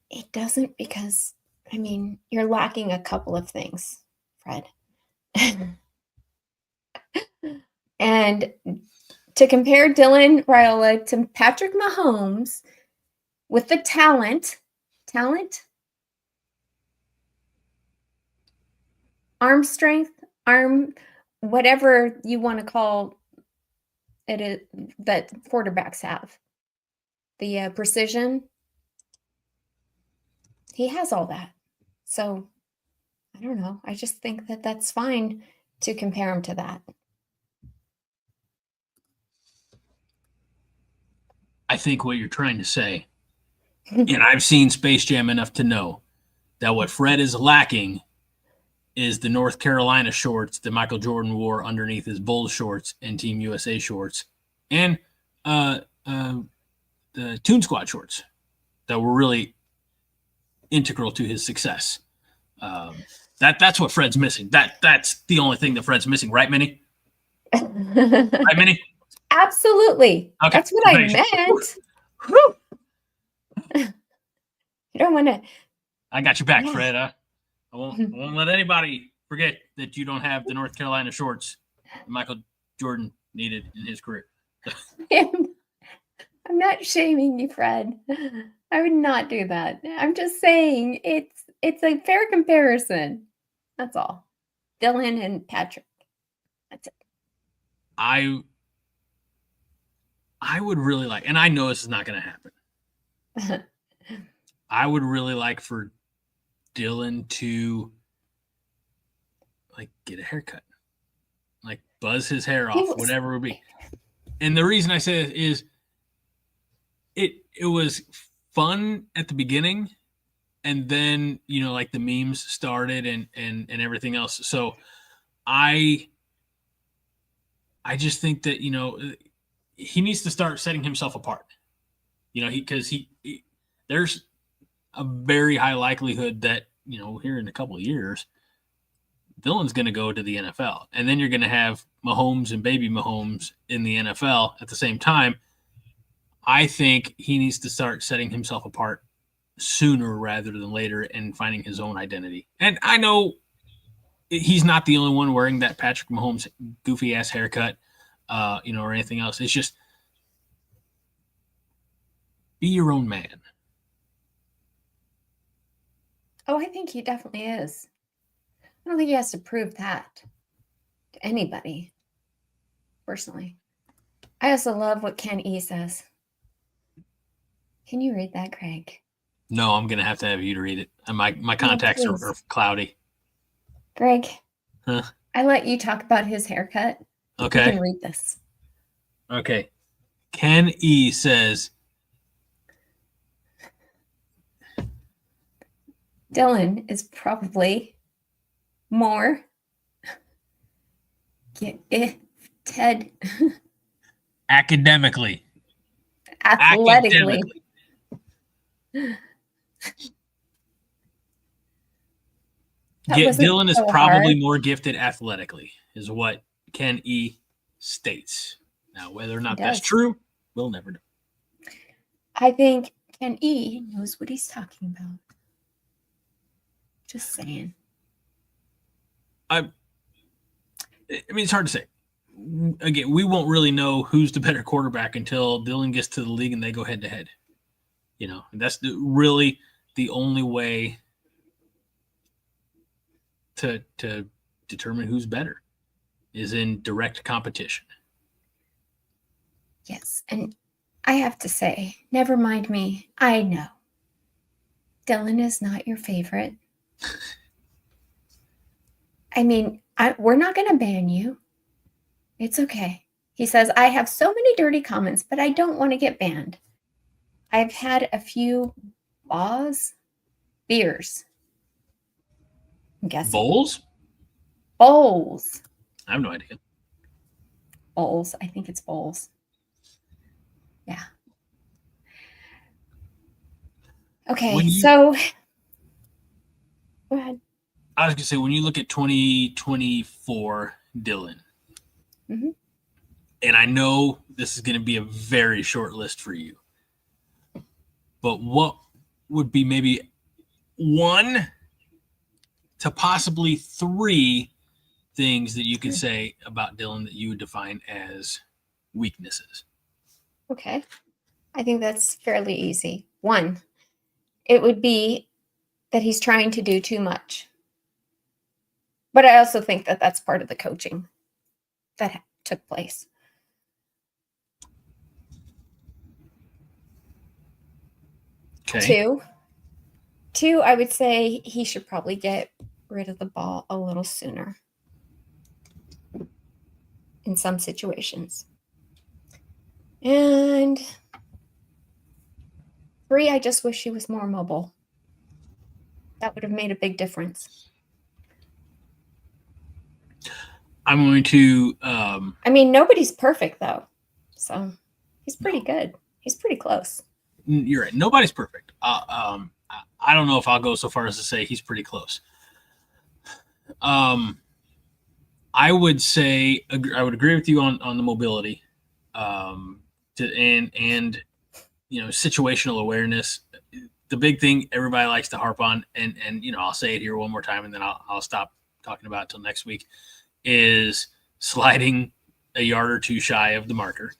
It doesn't, because, you're lacking a couple of things, Fred. And to compare Dylan Raiola to Patrick Mahomes with the talent, arm strength, whatever you want to call it, that quarterbacks have, the precision, he has all that. So I don't know. I just think that that's fine to compare him to that. I think what you're trying to say, and I've seen Space Jam enough to know that what Fred is lacking is the North Carolina shorts that Michael Jordan wore underneath his Bulls shorts and Team USA shorts, and the Toon Squad shorts that were really integral to his success. That's what Fred's missing. That's the only thing that Fred's missing, right, Minnie? Right, Minnie? Absolutely. Okay. That's what I meant. You don't want to. I got your back, Fred. I won't let anybody forget that you don't have the North Carolina shorts that Michael Jordan needed in his career. I'm not shaming you, Fred. I would not do that. I'm just saying it's a fair comparison. That's all. Dylan and Patrick. That's it. I would really like, and I know this is not going to happen. I would really like for Dylan to get a haircut, buzz his hair off, whatever it would be. And the reason I say it is it was fun at the beginning, and then the memes started and everything else. So I just think that he needs to start setting himself apart. Because there's a very high likelihood that here in a couple of years, Dylan's going to go to the NFL, and then you're going to have Mahomes and baby Mahomes in the NFL at the same time. I think he needs to start setting himself apart sooner rather than later and finding his own identity. And I know he's not the only one wearing that Patrick Mahomes goofy ass haircut, or anything else. It's just be your own man. Oh, I think he definitely is. I don't think he has to prove that to anybody, personally. I also love what Ken E says. Can you read that, Greg? No, I'm going to have you to read it. And my contacts are cloudy. Greg, huh? I let you talk about his haircut. Okay. You can read this. Okay. Ken E says, Dylan is probably more Ted athletically. Dylan is probably more gifted athletically, is what Ken E states. Now, whether or not that's true, we'll never know. I think Ken E knows what he's talking about. Just saying. I mean, it's hard to say. Again, we won't really know who's the better quarterback until Dylan gets to the league and they go head to head. And that's really the only way to determine who's better is in direct competition. Yes, and I have to say, never mind me. I know. Dylan is not your favorite. I mean, we're not going to ban you. It's okay. He says, I have so many dirty comments, but I don't want to get banned. I've had a few beers. I'm guessing. Bowls? Bowls. I have no idea. Bowls. I think it's bowls. Yeah. Okay, so go ahead. I was going to say, when you look at 2024 Dylan, mm-hmm. and I know this is going to be a very short list for you, but what would be maybe 1 to possibly 3 things that you could say about Dylan that you would define as weaknesses? Okay. I think that's fairly easy. 1, it would be that he's trying to do too much. But I also think that that's part of the coaching that took place. Okay. 2, I would say he should probably get rid of the ball a little sooner in some situations. And 3, I just wish he was more mobile. That would have made a big difference. I'm going to... I mean, nobody's perfect, though. So he's pretty good. He's pretty close. You're right. Nobody's perfect. I don't know if I'll go so far as to say he's pretty close. I would say I would agree with you on the mobility, and situational awareness. The big thing everybody likes to harp on, and I'll say it here one more time, and then I'll stop talking about it till next week, is sliding a yard or 2 shy of the marker.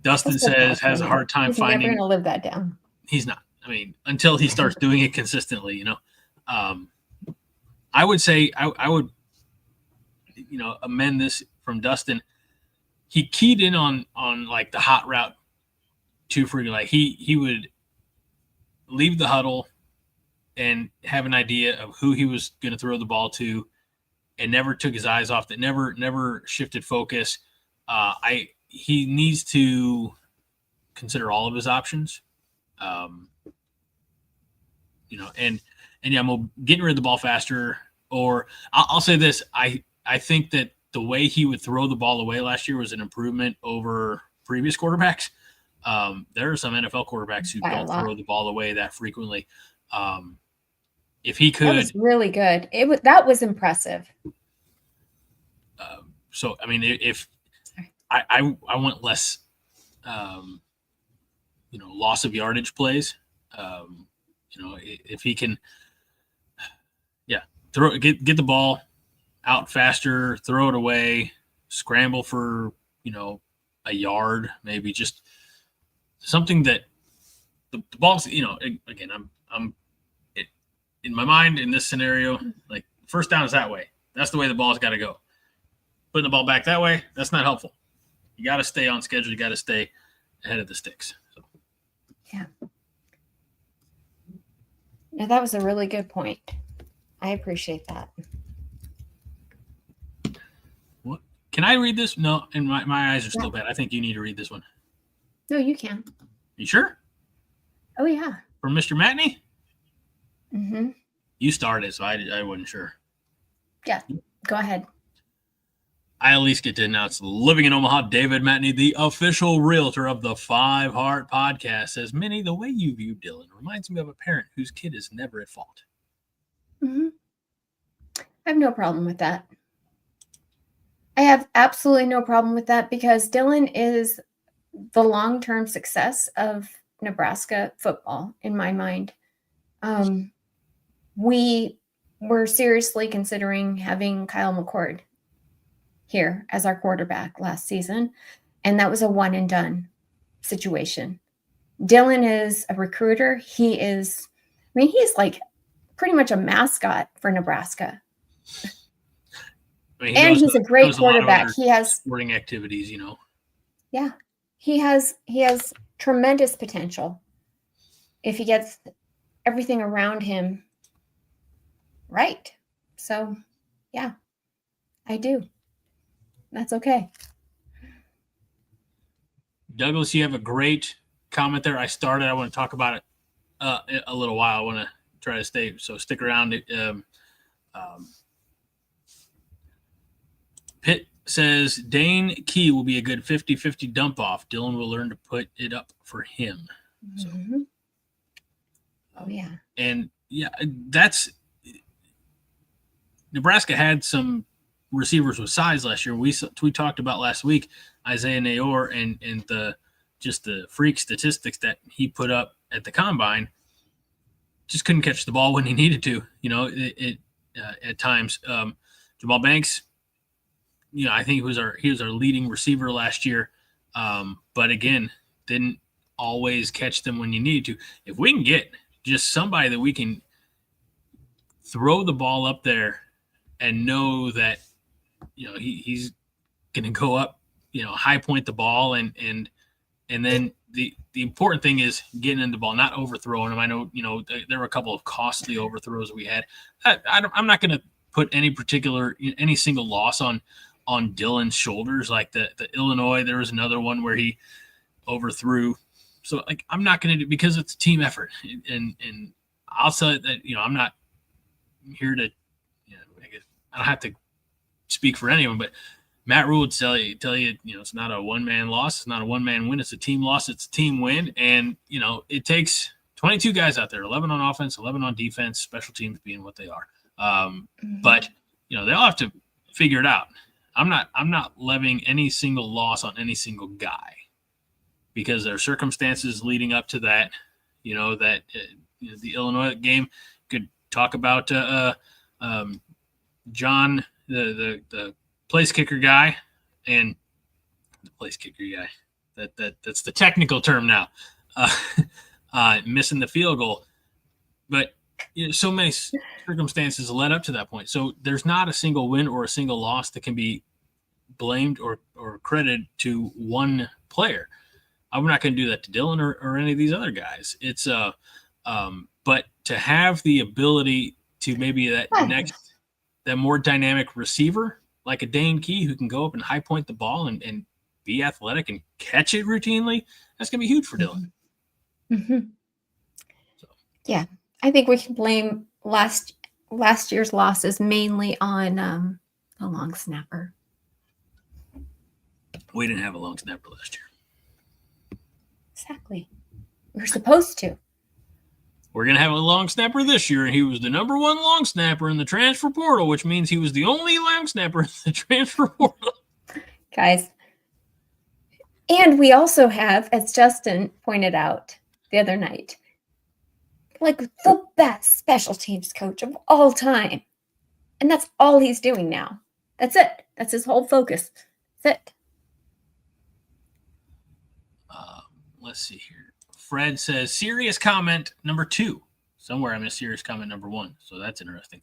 Dustin says has a hard time finding. He's never going to live that down. He's not. I mean, until he starts doing it consistently, I would say I would, amend this from Dustin. He keyed in on like the hot route too frequently. Like he would leave the huddle and have an idea of who he was going to throw the ball to, and never took his eyes off that. Never shifted focus. He needs to consider all of his options. Getting rid of the ball faster. Or I'll say this: I think that the way he would throw the ball away last year was an improvement over previous quarterbacks. There are some NFL quarterbacks who don't throw the ball away that frequently. If he could, that was really good. That was impressive. So I mean, if I want less, loss of yardage plays. If he can, get the ball out faster, throw it away, scramble for a yard, maybe just something that the ball's again I'm in my mind in this scenario, like first down is that way. That's the way the ball's got to go. Putting the ball back that way, that's not helpful. You got to stay on schedule. You got to stay ahead of the sticks. So. Yeah. Yeah, that was a really good point. I appreciate that. What? Can I read this? No, and my eyes are still bad. I think you need to read this one. No, you can. You sure? Oh, yeah. From Mr. Matney? Mm-hmm. You started, so I wasn't sure. Yeah, go ahead. I at least get to announce living in Omaha, David Matney, the official realtor of the 5 Heart Podcast, says, Minnie, the way you view Dylan reminds me of a parent whose kid is never at fault. Mm-hmm. I have no problem with that. I have absolutely no problem with that because Dylan is the long-term success of Nebraska football, in my mind. We we're seriously considering having Kyle McCord here as our quarterback last season, and that was a one and done situation. Dylan is a recruiter. He's like pretty much a mascot for Nebraska. And he's a great quarterback. He has sporting activities, Yeah. He has tremendous potential if he gets everything around him right. So, yeah, I do. That's okay. Douglas, you have a great comment there. I want to talk about it a little while. I want to try to stay, so stick around. Pitt says Dane Key will be a good 50-50 dump off. Dylan will learn to put it up for him. Mm-hmm. Oh, yeah. And, yeah, that's – Nebraska had some receivers with size last year. We talked about last week Isaiah Nayor and the freak statistics that he put up at the combine. Just couldn't catch the ball when he needed to, at times. Jamal Banks, I think he was our leading receiver last year, but again, didn't always catch them when you need to. If we can get just somebody that we can throw the ball up there and know that he's going to go up, high point the ball, and then the important thing is getting in the ball, not overthrowing him. I know there were a couple of costly overthrows we had. I'm not going to put any single loss on Dylan's shoulders, like the Illinois. There was another one where he overthrew. So I'm not going to do, because it's a team effort, and I'll say that I'm not here to I don't have to speak for anyone, but Matt Rule would tell you it's not a one-man loss, it's not a one-man win, it's a team loss, it's a team win, and it takes 22 guys out there, 11 on offense, 11 on defense, special teams being what they are. But they'll have to figure it out. I'm not levying any single loss on any single guy, because there are circumstances leading up to that. The Illinois game, could talk about John, the place kicker guy, and the place kicker guy. That's the technical term now. Missing the field goal, but so many circumstances led up to that point. So there's not a single win or a single loss that can be blamed or credited to one player. I'm not going to do that to Dylan or any of these other guys. It's but to have the ability to maybe that more dynamic receiver like a Dane Key who can go up and high point the ball and be athletic and catch it routinely, that's going to be huge for Dylan. Mm-hmm. So. Yeah, I think we can blame last year's losses mainly on the long snapper. We didn't have a long snapper last year. Exactly. We were supposed to. We're going to have a long snapper this year, and he was the number one long snapper in the transfer portal, which means he was the only long snapper in the transfer portal. Guys. And we also have, as Justin pointed out the other night, like the best special teams coach of all time. And that's all he's doing now. That's it. That's his whole focus. That's it. Let's see here. Fred says, serious comment number 2. Somewhere I missed serious comment number 1, so that's interesting.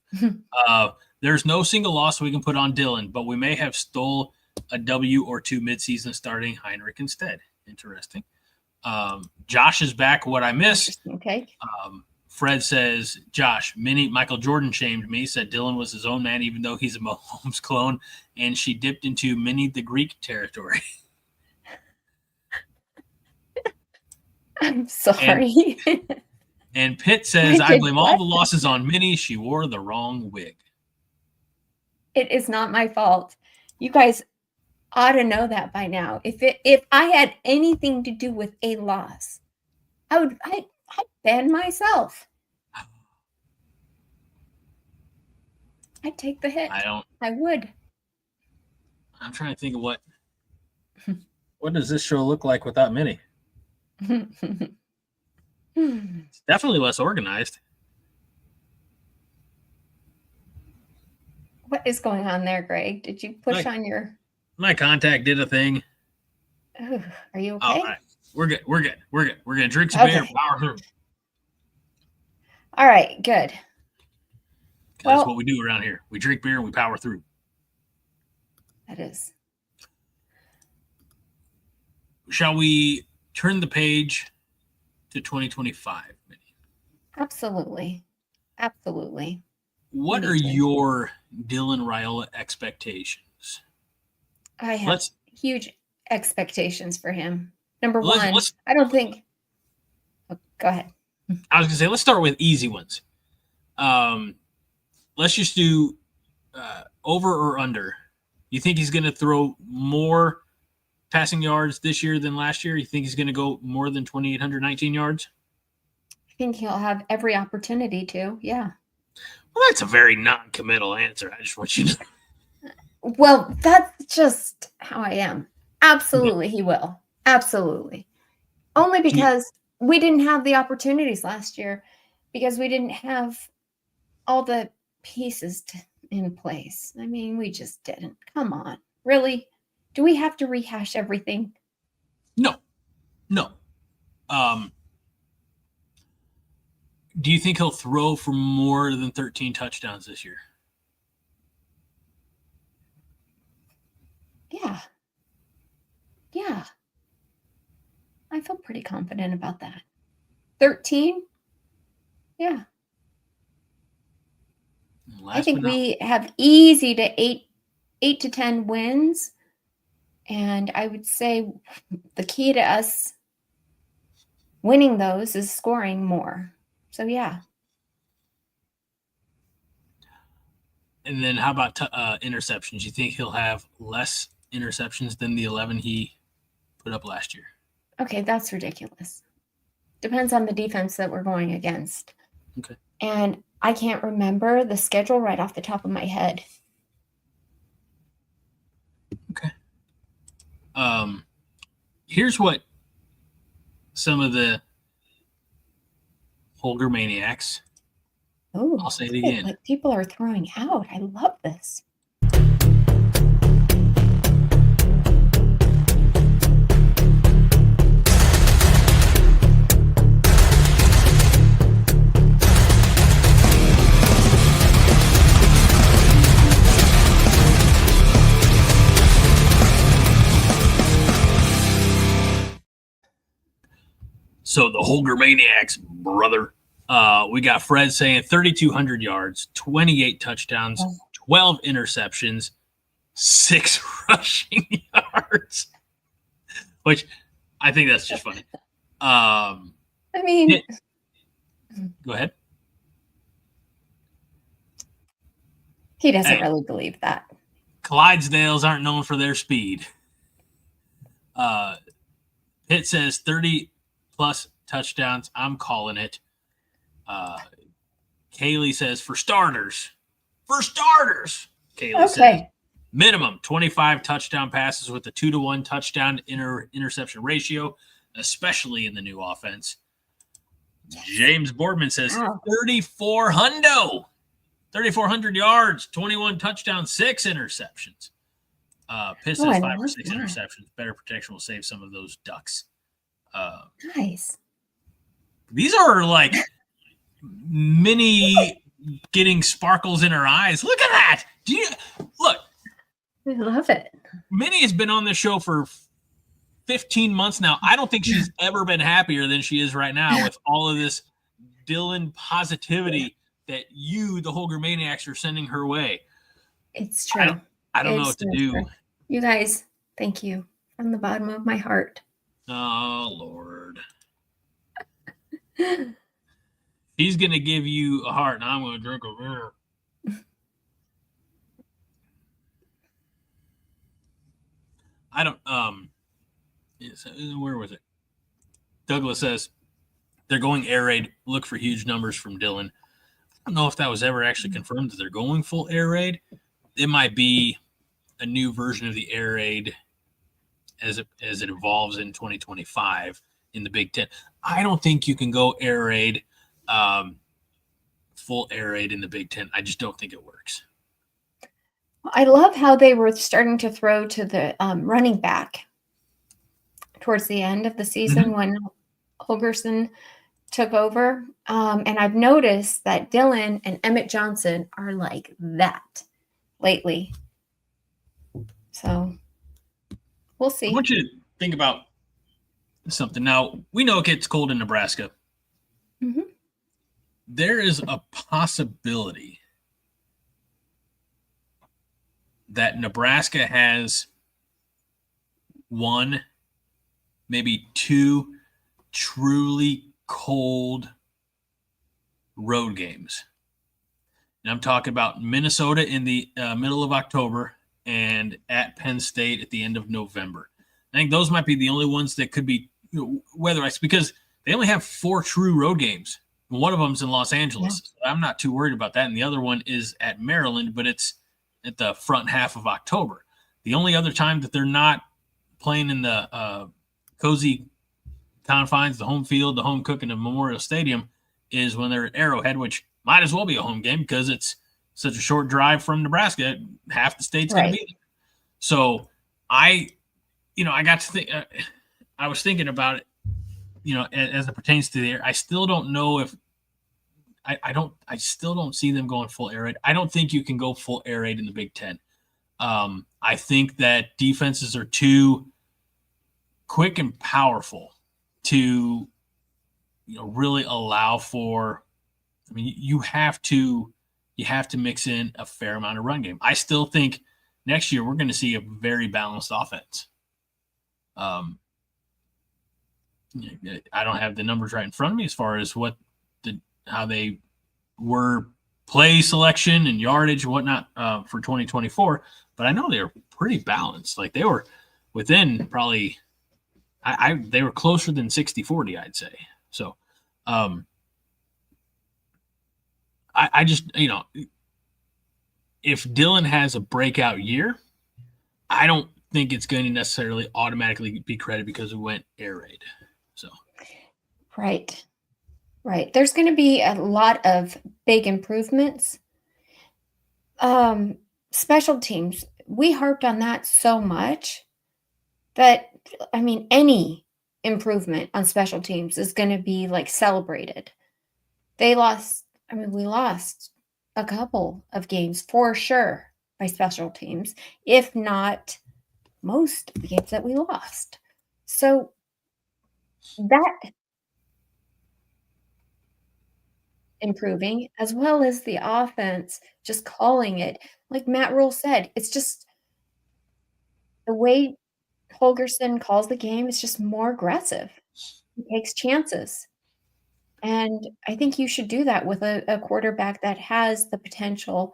There's no single loss we can put on Dylan, but we may have stole a W or 2 midseason starting Heinrich instead. Interesting. Josh is back. What I missed. Okay. Fred says, Josh, Michael Jordan shamed me, said Dylan was his own man, even though he's a Mahomes clone, and she dipped into Minnie the Greek territory. I'm sorry. And Pitt says, I blame all the losses on Minnie. She wore the wrong wig. It is not my fault. You guys ought to know that by now. If I had anything to do with a loss, I'd ban myself. I'd take the hit. I would. I'm trying to think of what does this show look like without Minnie? It's definitely less organized. What is going on there, Greg? Did you push on your... My contact did a thing. Ooh, are you All okay? right. We're good. We're going to drink some beer and power through. All right, good. That's what we do around here. We drink beer and we power through. That is. Shall we turn the page to 2025? Absolutely. Absolutely. What are your Dylan Raiola expectations? I have huge expectations for him. Number one, I don't think... Oh, go ahead. I was going to say, let's start with easy ones. Let's just do over or under. You think he's going to throw more passing yards this year than last year? You think he's going to go more than 2,819 yards? I think he'll have every opportunity to, yeah. Well, that's a very non-committal answer. I just want you to... Well, that's just how I am. Absolutely, he will. Absolutely. Only because we didn't have the opportunities last year, because we didn't have all the pieces in place. I mean, we just didn't. Come on. Really? Do we have to rehash everything? No. Do you think he'll throw for more than 13 touchdowns this year? Yeah. I feel pretty confident about that. 13? Yeah. I think we have easy to 8 to 10 wins. And I would say the key to us winning those is scoring more. So, yeah. And then how about interceptions? You think he'll have less interceptions than the 11 he put up last year? Okay, that's ridiculous. Depends on the defense that we're going against. Okay. And I can't remember the schedule right off the top of my head. Okay. Here's what some of the Holgormaniacs. Oh, I'll say it again. What people are throwing out. I love this. So the Holgormaniacs, brother. We got Fred saying 3,200 yards, 28 touchdowns, 12 interceptions, 6 rushing yards, which I think that's just funny. I mean, go ahead. He doesn't really believe that. Clydesdales aren't known for their speed. Pitt says 30 plus touchdowns. I'm calling it. Kaylee says for starters. Kaylee says minimum 25 touchdown passes with a 2-to-1 touchdown interception ratio, especially in the new offense. James Boardman says 3,400 yards, 21 touchdowns, 6 interceptions. Pitt says 5 or 6 interceptions. Better protection will save some of those ducks. Nice. These are like Minnie getting sparkles in her eyes. Look at that. Look? I love it. Minnie has been on this show for 15 months now. I don't think she's ever been happier than she is right now with all of this Dylan positivity that you, the Holgormaniacs, are sending her way. It's true. I don't know what to do. True. You guys, thank you from the bottom of my heart. Oh, Lord. He's going to give you a heart, and I'm going to drink a beer. I don't, where was it? Douglas says they're going air raid. Look for huge numbers from Dylan. I don't know if that was ever actually confirmed that they're going full air raid. It might be a new version of the air raid as it evolves in 2025 in the Big Ten. I don't think you can go air raid, full air raid in the Big Ten. I just don't think it works. I love how they were starting to throw to the running back towards the end of the season when Holgorsen took over. And I've noticed that Dylan and Emmett Johnson are like that lately. So we'll see. I want you to think about something. Now, we know it gets cold in Nebraska. Mm-hmm. There is a possibility that Nebraska has one, maybe two truly cold road games. And I'm talking about Minnesota in the middle of October and at Penn State at the end of November. I think those might be the only ones that could be weather ice because they only have 4 true road games. One of them's in Los Angeles. Yeah. So I'm not too worried about that. And the other one is at Maryland, but it's at the front half of October. The only other time that they're not playing in the cozy confines, the home field, the home cooking of Memorial Stadium is when they're at Arrowhead, which might as well be a home game because it's such a short drive from Nebraska. Half the state's going to be there. So I got to think, I was thinking about it, as it pertains to the air. I still don't know if I still don't see them going full air raid. I don't think you can go full air raid in the Big Ten. I think that defenses are too quick and powerful to, really allow for. I mean, you have to mix in a fair amount of run game. I still think next year we're going to see a very balanced offense. I don't have the numbers right in front of me as far as how they were play selection and yardage and whatnot for 2024, but I know they were pretty balanced. Like they were within probably they were closer than 60-40, I'd say. So I just, if Dylan has a breakout year, I don't think it's going to necessarily automatically be credit because we went air raid. So, right. There's going to be a lot of big improvements. Special teams, we harped on that so much that, I mean, any improvement on special teams is going to be like celebrated. We lost a couple of games for sure by special teams, if not most of the games that we lost. So that improving, as well as the offense, just calling it, like Matt Rule said, it's just the way Holgorsen calls the game is just more aggressive. He takes chances. And I think you should do that with a quarterback that has the potential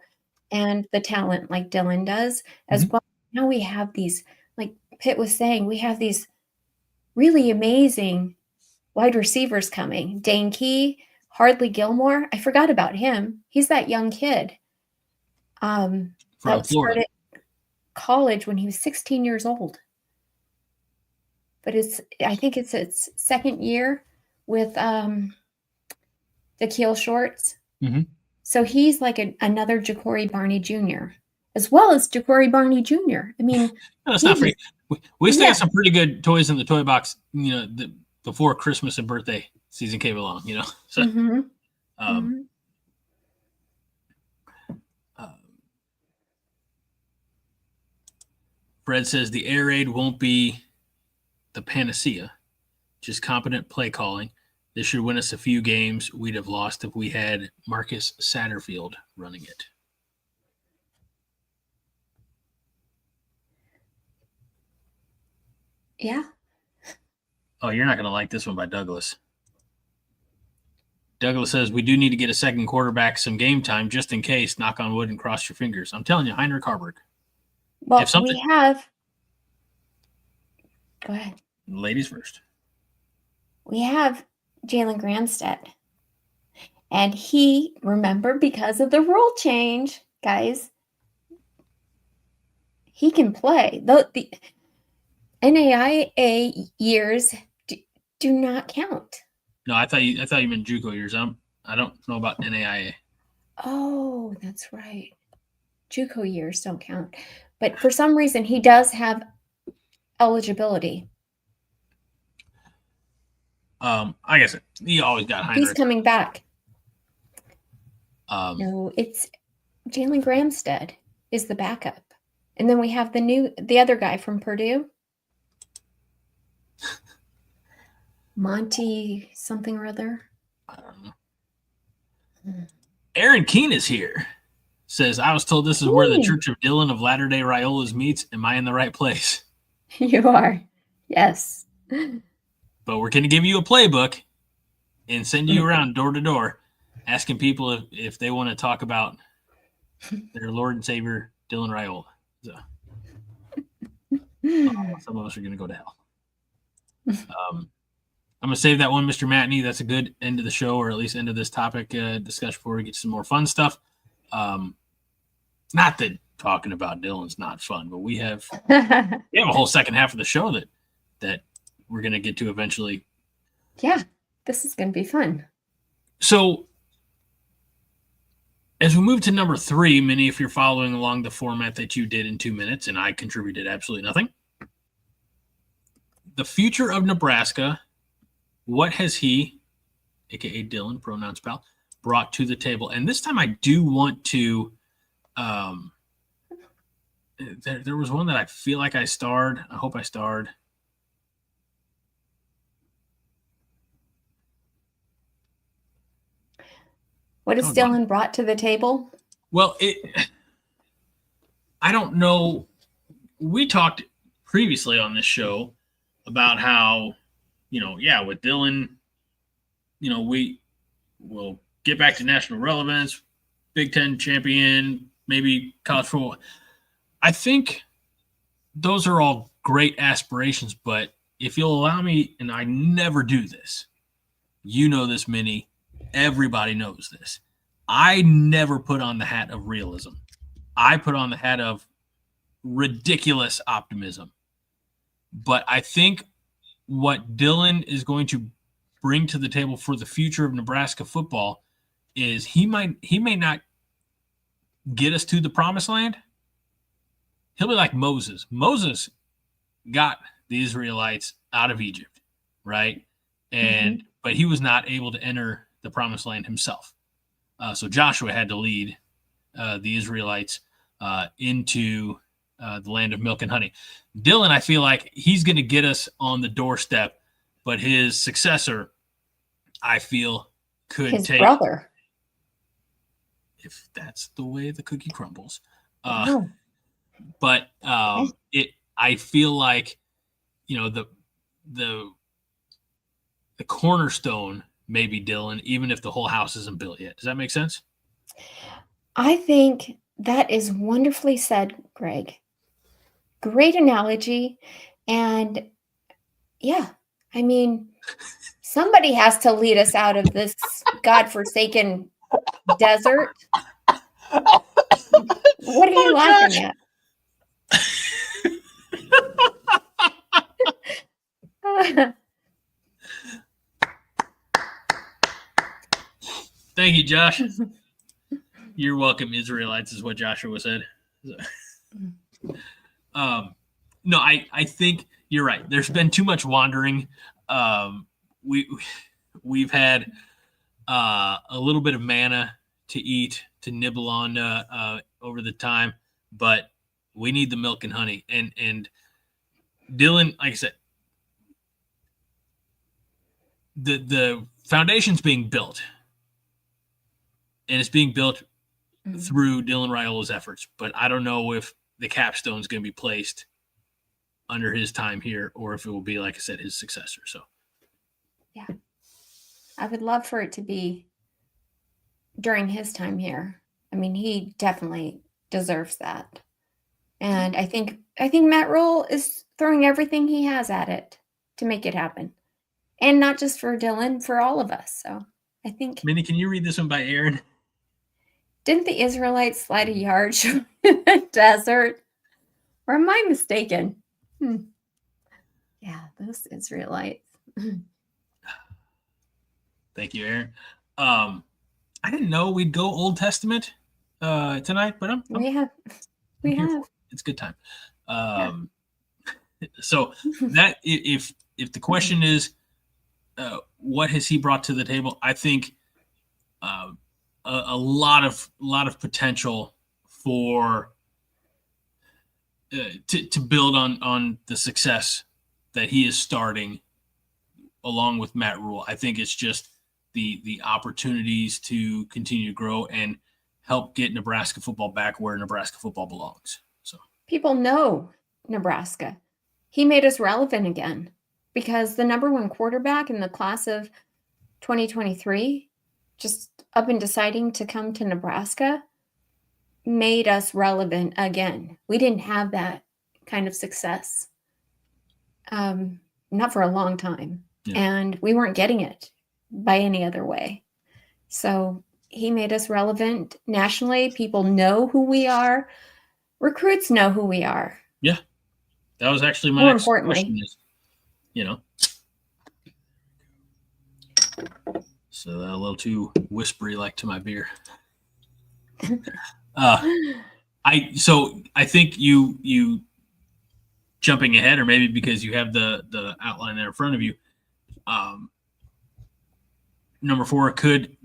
and the talent like Dylan does as well. Now we have these, like Pitt was saying, we have these really amazing wide receivers coming. Dane Key, Hardly Gilmore. I forgot about him. He's that young kid that started college when he was 16 years old. But I think it's its second year with Dakiel Shorts. Mm-hmm. So he's like another Ja'Cory Barney Jr. as well as Ja'Cory Barney Jr. I mean, that's not free. We still got some pretty good toys in the toy box, before Christmas and birthday season came along, So, Fred says the air raid won't be the panacea, just competent play calling. This should win us a few games we'd have lost if we had Marcus Satterfield running it. Yeah. Oh, you're not going to like this one by Douglas. Douglas says, we do need to get a second quarterback some game time just in case, knock on wood and cross your fingers. I'm telling you, Heinrich Harburg. Well, we have – go ahead. Ladies first. We have Jalen Granstead. And he, remember, because of the rule change, guys, he can play. The NAIA years do not count. No, I thought you meant JUCO years. I don't know about NAIA. Oh, that's right. JUCO years don't count. But for some reason, he does have eligibility. I guess he always got Heinrich. He's coming back. Um, No, it's Jalen Gramstead is the backup. And then we have the other guy from Purdue. Monty something or other. I don't know. Aaron Keene is here. Says, I was told this is where the Church of Dylan of Latter-day Raiolas meets. Am I in the right place? You are. Yes. But we're going to give you a playbook and send you around door to door asking people if they want to talk about their Lord and Savior, Dylan Raiola. So, some of us are going to go to hell. I'm going to save that one, Mr. Matney. That's a good end of the show, or at least end of this topic discussion before we get some more fun stuff. Not that talking about Dylan's not fun, but we have a whole second half of the show that we're going to get to eventually. Yeah, this is going to be fun. So as we move to number 3, Minnie, if you're following along the format that you did in 2 minutes, and I contributed absolutely nothing. The future of Nebraska, what has he, a.k.a. Dylan, pronouns pal, brought to the table? And this time I do want to there was one that I feel like I starred. I hope I starred. What has Dylan brought to the table? Well, I don't know. We talked previously on this show about how, with Dylan, we will get back to national relevance, Big Ten champion, maybe college football. I think those are all great aspirations, but if you'll allow me, and I never do this, you know this, Minnie, everybody knows this. I never put on the hat of realism. I put on the hat of ridiculous optimism. But I think what Dylan is going to bring to the table for the future of Nebraska football is he may not get us to the promised land. He'll be like Moses. Moses got the Israelites out of Egypt, right? But he was not able to enter the promised land himself. So Joshua had to lead the Israelites into the land of milk and honey. Dylan, I feel like he's going to get us on the doorstep, but his successor, I feel, could his take brother. If that's the way the cookie crumbles. But I feel like, the cornerstone may be Dylan, even if the whole house isn't built yet. Does that make sense? I think that is wonderfully said, Greg. Great analogy. And yeah, I mean, somebody has to lead us out of this godforsaken desert. What are you laughing at? Thank you, Josh. You're welcome, Israelites, is what Joshua said. No, I think you're right. There's been too much wandering. We've had a little bit of manna to eat, to nibble on over the time, but we need the milk and honey. And Dylan, like I said, the foundation's being built, and it's being built through Dylan Raiola's efforts. But I don't know if the capstone's going to be placed under his time here, or if it will be, like I said, his successor. So, yeah, I would love for it to be during his time here. I mean, he definitely deserves that. And I think Matt Rule is throwing everything he has at it to make it happen. And not just for Dylan, for all of us. So I think. Minnie, can you read this one by Aaron? Didn't the Israelites slide a yard in the desert? Or am I mistaken? Yeah, those Israelites. Thank you, Aaron. I didn't know we'd go Old Testament tonight, but we have. It's a good time. So that if the question is, what has he brought to the table? I think a lot of potential for to build on the success that he is starting along with Matt Rule. I think it's just the opportunities to continue to grow and help get Nebraska football back where Nebraska football belongs. So people know Nebraska. He made us relevant again because the number one quarterback in the class of 2023, just up and deciding to come to Nebraska, made us relevant again. We didn't have that kind of success, not for a long time. Yeah. And we weren't getting it by any other way. So he made us relevant nationally. People know who we are. Recruits know who we are. Yeah. That was actually my next question is, so a little too whispery like to my beer. I think you jumping ahead, or maybe because you have the outline there in front of you. Number 4, could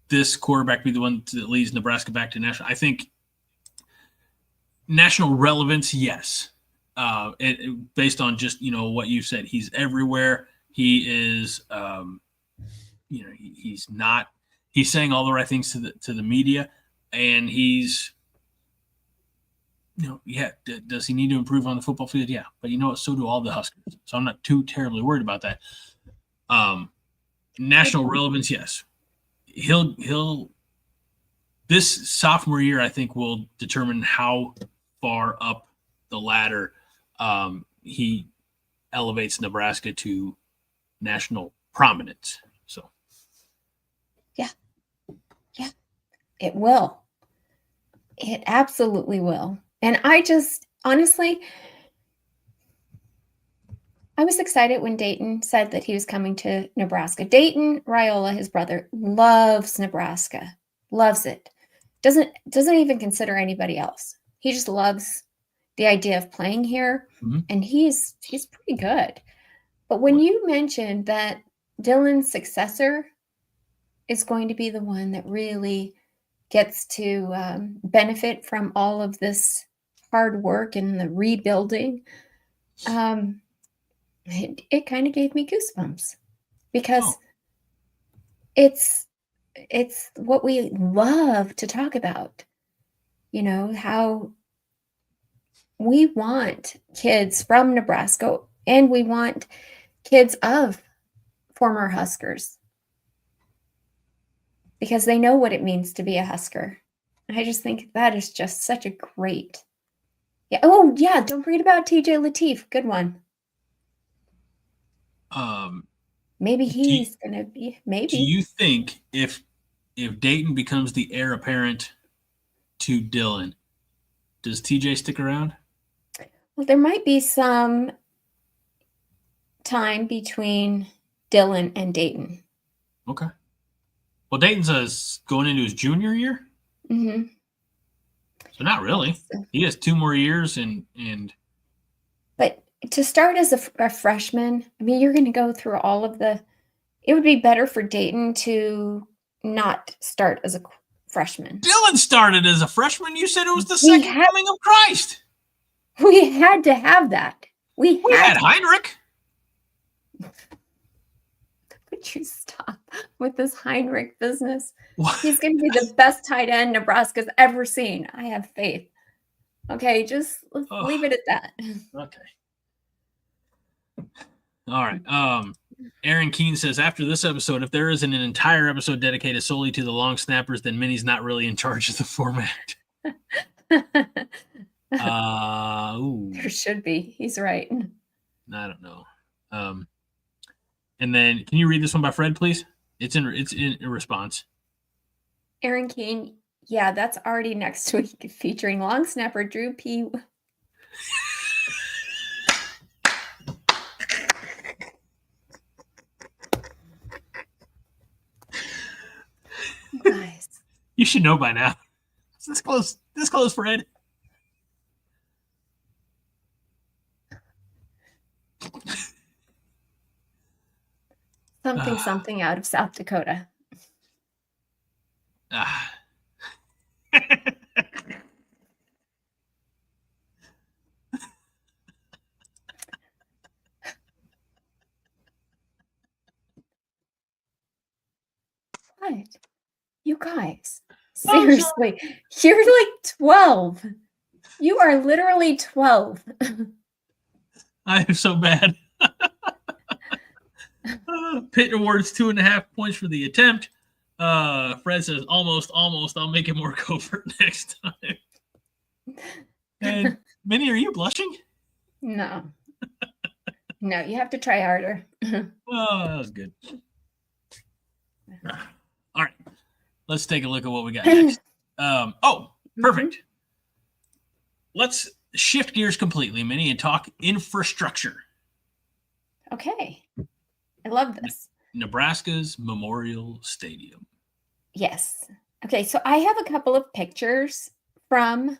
this quarterback be the one that leads Nebraska back to national? I think national relevance, yes. Based on just what you said, he's everywhere. He is, he's saying all the right things to the media, and he's, does he need to improve on the football field? Yeah, but so do all the Huskers. So I'm not too terribly worried about that. National relevance, yes. He'll this sophomore year, I think, will determine how far up the ladder he elevates Nebraska to national prominence. So, yeah, it will. It absolutely will. And I just, honestly, I was excited when Dayton said that he was coming to Nebraska. Dylan Raiola, his brother, loves Nebraska, loves it. Doesn't even consider anybody else. He just loves the idea of playing here, and he's pretty good. But when you mentioned that Dylan's successor is going to be the one that really gets to benefit from all of this hard work and the rebuilding, it kind of gave me goosebumps because it's what we love to talk about, how we want kids from Nebraska and we want kids of former Huskers because they know what it means to be a Husker. I just think that is just such a great. Yeah. Oh, yeah. Don't forget about TJ Lateef. Good one. Maybe he's going to be. Maybe. Do you think if Dayton becomes the heir apparent to Dylan, does TJ stick around? Well, there might be some time between Dylan and Dayton. Okay. Well, Dayton's going into his junior year. Mm-hmm. So not really. He has 2 more years and. But to start as a freshman, I mean, you're going to go through all of the. It would be better for Dayton to not start as a freshman. Dylan started as a freshman. You said it was the second coming of Christ. We had to have that. We had Heinrich. Would you stop with this Heinrich business? What? He's going to be the best tight end Nebraska's ever seen. I have faith. Okay, just leave it at that. Okay. All right. Aaron Keene says, after this episode, if there isn't an entire episode dedicated solely to the long snappers, then Minnie's not really in charge of the format. There should be. He's right. I don't know. And then, can you read this one by Fred, please? It's in response. Aaron Keene, yeah, that's already next week, featuring long snapper Drew P. Guys, you should know by now. this close. This close, Fred. Something out of South Dakota. What? You guys, seriously, you're like 12. You are literally 12. I am so bad. Pitt awards 2.5 points for the attempt. Fred says, almost. I'll make it more covert next time. And Minnie, are you blushing? No. No, you have to try harder. Oh, that was good. All right. Let's take a look at what we got next. Perfect. Let's shift gears completely, Minnie, and talk infrastructure. Okay. I love this. Nebraska's Memorial Stadium. Yes. Okay, so I have a couple of pictures from,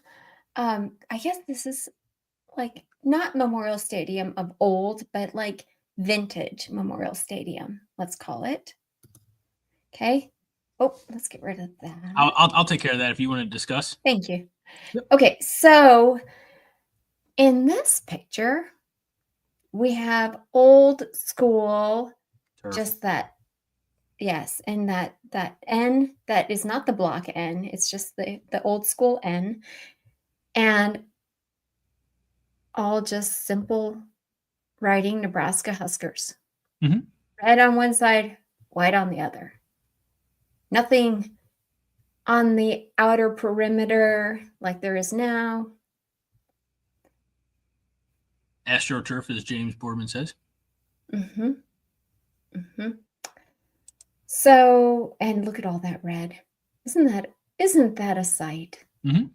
I guess this is like not Memorial Stadium of old, but like vintage Memorial Stadium, let's call it. Okay. Oh, let's get rid of that. I'll take care of that if you want to discuss. Thank you. Yep. Okay, so in this picture, we have old school, Turf. just that, yes, and that N, that is not the block N, it's just the old school N, and all just simple writing Nebraska Huskers. Mm-hmm. Red on one side, white on the other. Nothing on the outer perimeter like there is now. AstroTurf, as James Boardman says. Mm-hmm. Mm-hmm. So, and look at all that red. Isn't that a sight? Mm-hmm.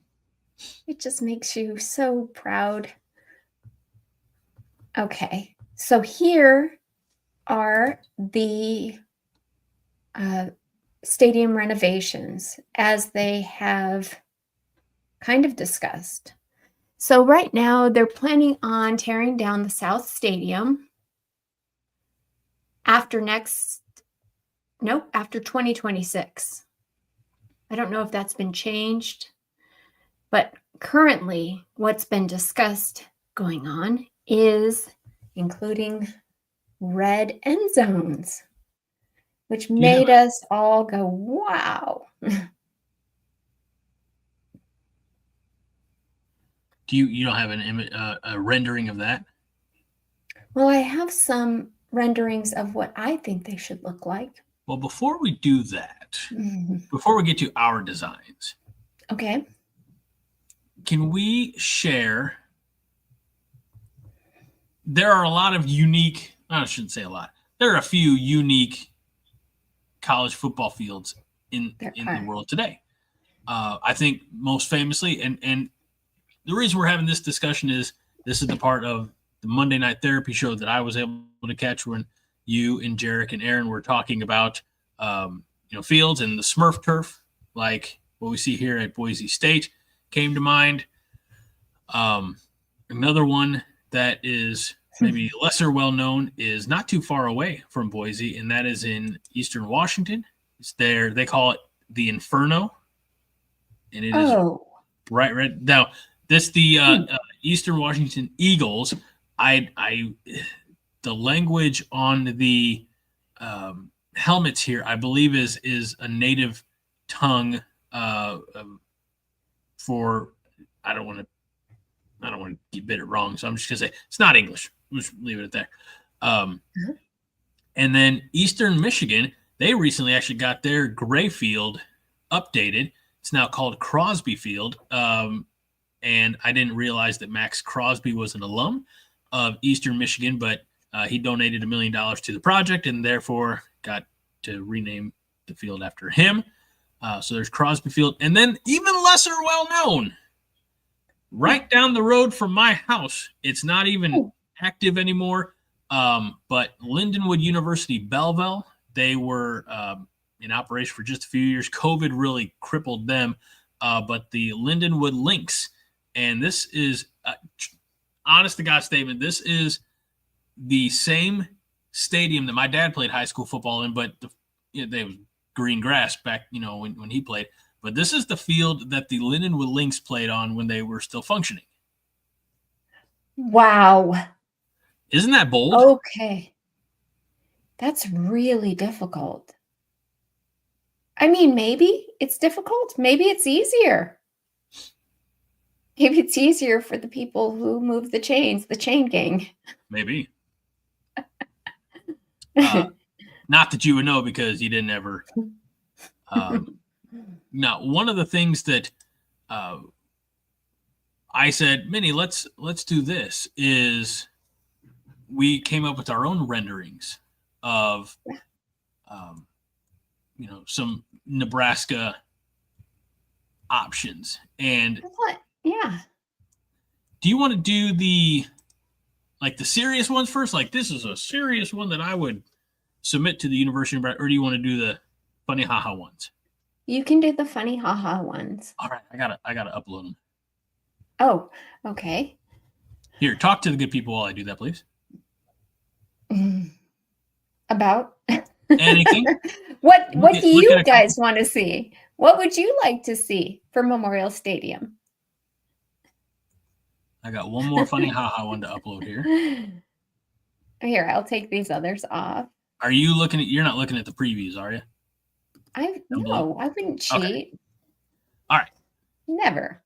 It just makes you so proud. Okay, so here are the stadium renovations as they have kind of discussed. So right now they're planning on tearing down the South Stadium after 2026. I don't know if that's been changed, but currently what's been discussed going on is including red end zones, which made us all go, wow. You don't have a rendering of that? Well, I have some renderings of what I think they should look like. Well, before we do that, before we get to our designs, okay, can we share? There are a lot of unique, I shouldn't say a lot, there are a few unique college football fields in the world today. I think most famously, and the reason we're having this discussion is this is the part of the Monday Night Therapy show that I was able to catch when you and Jarek and Aaron were talking about fields, and the Smurf turf, like what we see here at Boise State, came to mind. Another one that is maybe lesser well known is not too far away from Boise, and that is in Eastern Washington. It's there. They call it the Inferno, and it is right now. This the Eastern Washington Eagles. The language on the helmets here, I believe, is a native tongue for. I don't want to get it wrong, so I'm just gonna say it's not English. We'll just leave it at that. And then Eastern Michigan, they recently actually got their gray field updated. It's now called Crosby Field. And I didn't realize that Max Crosby was an alum of Eastern Michigan, but he donated $1 million to the project and therefore got to rename the field after him. So there's Crosby Field. And then even lesser well-known, right down the road from my house, it's not even active anymore, but Lindenwood University Belleville, they were in operation for just a few years. COVID really crippled them. but the Lindenwood Lynx. And this is, honest to God statement, this is the same stadium that my dad played high school football in, but they was green grass back, when he played. But this is the field that the Lindenwood Lynx played on when they were still functioning. Wow. Isn't that bold? Okay. That's really difficult. I mean, maybe it's difficult. Maybe it's easier. Maybe it's easier for the people who move the chains, the chain gang. Maybe. Not that you would know because you didn't ever. Now, one of the things that I said, Minnie, let's do this, is we came up with our own renderings of, some Nebraska options. And yeah. Do you want to do the serious ones first? Like, this is a serious one that I would submit to the University of Nebraska, or do you want to do the funny haha ones? You can do the funny haha ones. All right, I gotta upload them. Oh, okay. Here, talk to the good people while I do that, please. About anything? What do you guys want to see? What would you like to see for Memorial Stadium? I got one more funny haha one to upload here. Here, I'll take these others off. Are you looking at? You're not looking at the previews, are you? No, I wouldn't cheat. Okay. All right. Never.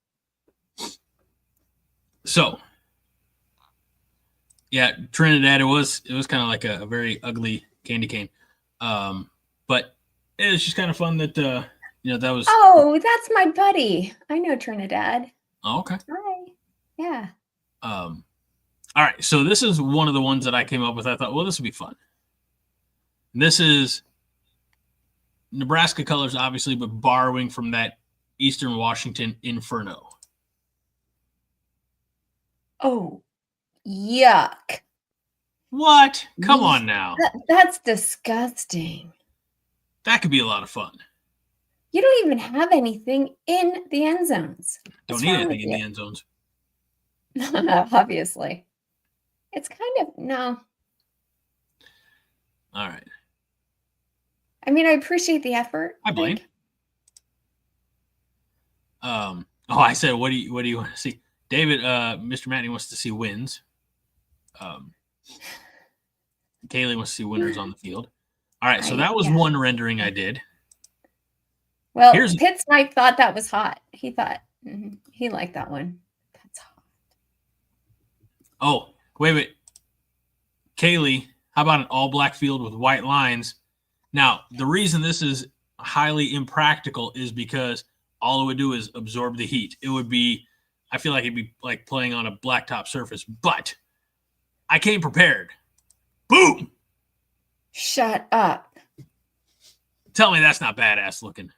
So, yeah, Trinidad. It was kind of like a very ugly candy cane, but it was just kind of fun that that was. Oh, that's my buddy. I know Trinidad. Oh, okay. Hi. Yeah. All right. So this is one of the ones that I came up with. I thought, well, this would be fun. This is Nebraska colors, obviously, but borrowing from that Eastern Washington Inferno. Oh, yuck. What? Come on now. That's disgusting. That could be a lot of fun. You don't even have anything in the end zones. Don't need anything in the end zones. Obviously. It's kind of, no. All right. I mean, I appreciate the effort. I blame. I said, what do you want to see? David, Mr. Matney wants to see wins. Kaylee wants to see winners on the field. All right, so that was one rendering I did. Well, Pitts Mike thought that was hot. He thought he liked that one. That's hot. Oh, wait. Kaylee, how about an all-black field with white lines? Now, the reason this is highly impractical is because all it would do is absorb the heat. It would be, I feel like it'd be like playing on a blacktop surface, but I came prepared. Boom! Shut up. Tell me that's not badass looking.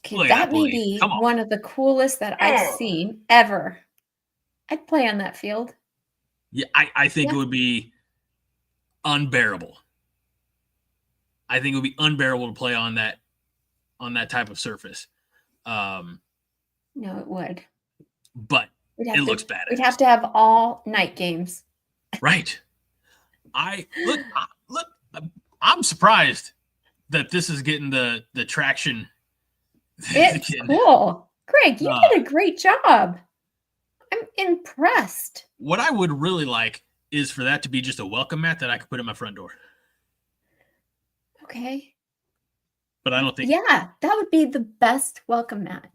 Okay, that may be one of the coolest that I've seen ever. I'd play on that field. Yeah, I think it would be unbearable. I think it would be unbearable to play on that type of surface. No, it would. But it looks badass. We'd have to have all night games. Right. Look, I'm surprised that this is getting the traction. It's cool. Greg, you did a great job. I'm impressed. What I would really like is for that to be just a welcome mat that I could put at my front door. Okay. But I don't think. Yeah, that would be the best welcome mat.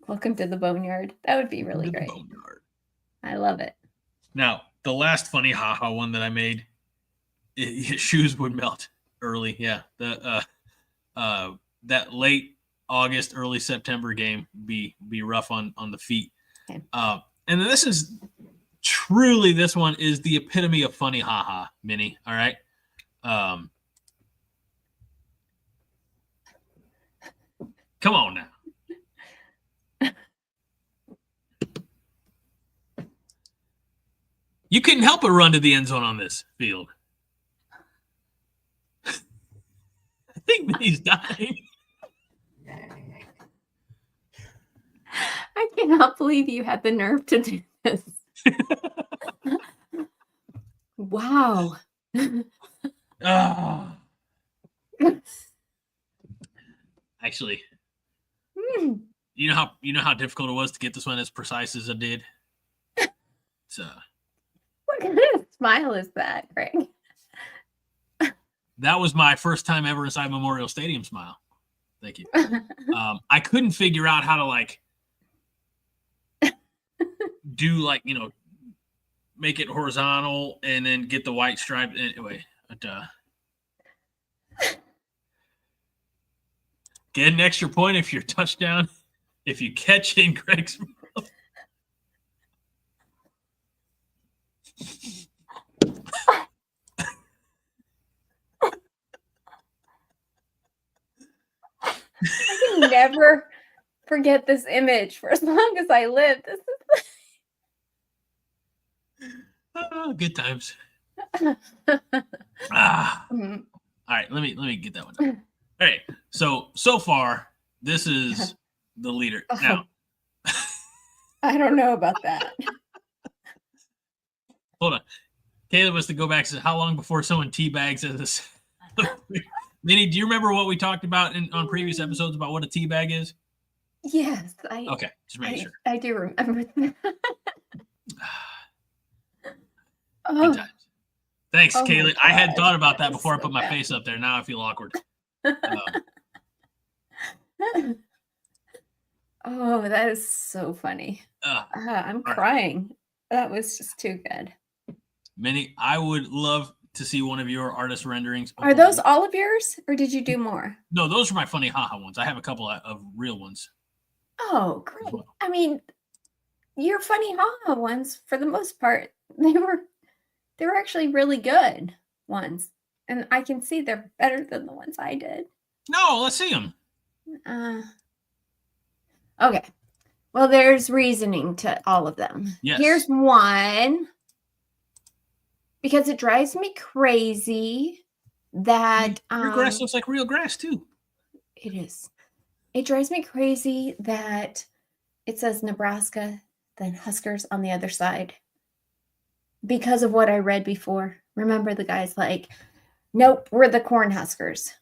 Welcome to the Boneyard. That would be really great. Boneyard. I love it. Now, the last funny haha one that I made, shoes would melt early. Yeah. That late August, early September game be rough on the feet. Okay. And then this one is the epitome of funny haha, Minnie. All right. Come on now. You couldn't help but run to the end zone on this field. I think Minnie's dying. I cannot believe you had the nerve to do this. Wow. Actually, you know how difficult it was to get this one as precise as I did. So, what kind of smile is that, Greg? That was my first time ever inside Memorial Stadium smile. Thank you. I couldn't figure out how to like do like, make it horizontal and then get the white stripe. Anyway, but get an extra point if you're touchdown. If you catch in Greg's mouth. I can never forget this image for as long as I live. This is good times. Mm-hmm. All right, let me get that one done. All right, so far this is the leader. Now, I don't know about that. Hold on. Caleb was to go back and say, how long before someone teabags this? Minnie, do you remember what we talked about on previous episodes about what a teabag is? Yes. Okay, just making sure. I do remember that. Good times. Thanks, Kaylee. I had thought about that before I put my face up there. Now I feel awkward. Oh, that is so funny. I'm crying. That was just too good. Minnie, I would love to see one of your artist renderings. Are those all of yours, or did you do more? No, those are my funny haha ones. I have a couple of real ones. Oh, great. Well. I mean, your funny haha ones, for the most part, they were actually really good ones. And I can see they're better than the ones I did. No, let's see them. Okay. Well, there's reasoning to all of them. Yes. Here's one. Because it drives me crazy that your grass looks like real grass too. It is. It drives me crazy that it says Nebraska, then Huskers on the other side. Because of what I read before. Remember the guy's like, nope, we're the Cornhuskers.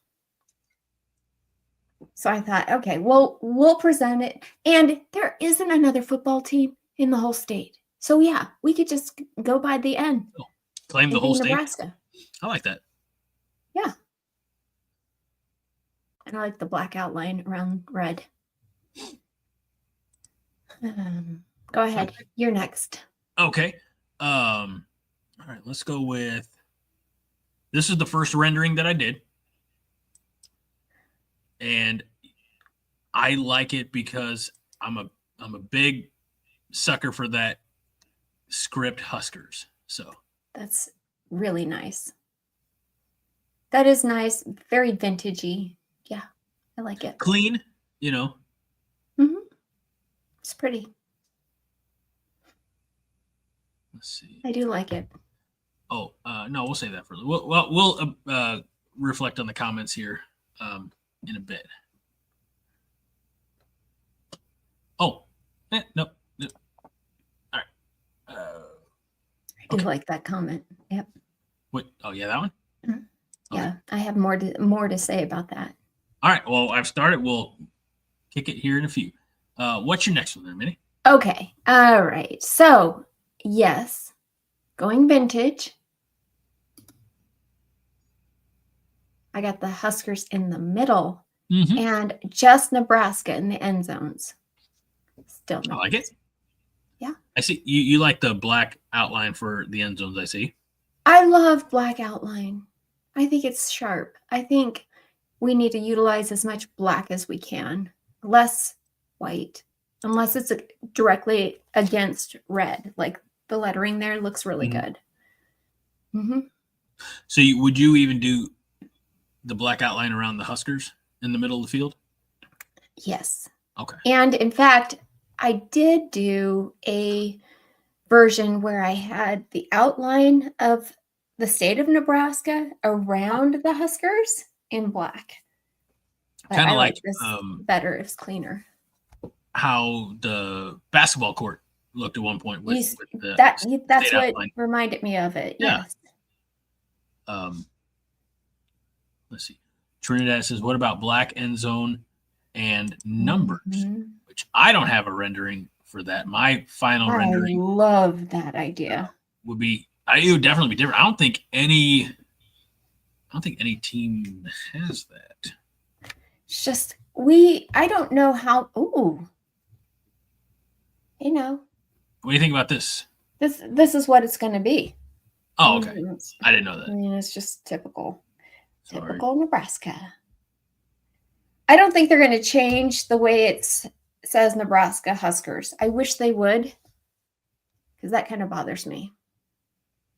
So I thought, okay, well, we'll present it. And there isn't another football team in the whole state. So yeah, we could just go by the end. Oh, claim the whole state. Nebraska. I like that. Yeah. And I like the black outline around red. Go ahead. You're next. Okay. All right, let's go with, this is the first rendering that I did. And I like it because I'm a big sucker for that script Huskers. So that's really nice. That is nice. Very vintagey. Yeah, I like it. Clean, Mm-hmm. It's pretty. Let's see. I do like it. Oh, no, we'll say that for we'll reflect on the comments here in a bit. Oh, nope. All right. I do like that comment. Yep. What? Oh, yeah, that one? Mm-hmm. Okay. Yeah, I have more to say about that. All right. Well, I've started. We'll kick it here in a few. What's your next one there, Minnie? Okay. All right. So, yes, going vintage. I got the Huskers in the middle and just Nebraska in the end zones. Still nice. I like it. Yeah. I see. You like the black outline for the end zones, I see. I love black outline. I think it's sharp. I think we need to utilize as much black as we can. Less white. Unless it's directly against red. Like the lettering there looks really good. Mm-hmm. So would you even do the black outline around the Huskers in the middle of the field? Yes. Okay. And in fact, I did do a version where I had the outline of the state of Nebraska around the Huskers in black. Kind of I like like this better. It's cleaner. how the basketball court looked at one point with the That's state what outline. reminded me of it. Yeah. Yes. Let's see. Trinidad says, "What about black end zone and numbers?" Mm-hmm. Which I don't have a rendering for that. My final rendering love that idea. would be. It would definitely be different. I don't think any team has that. It's just I don't know how. Ooh, What do you think about this? This is what it's going to be. Oh, okay. I didn't know that. I mean, it's just typical Nebraska. I don't think they're going to change the way it says Nebraska Huskers. I wish they would, because that kind of bothers me.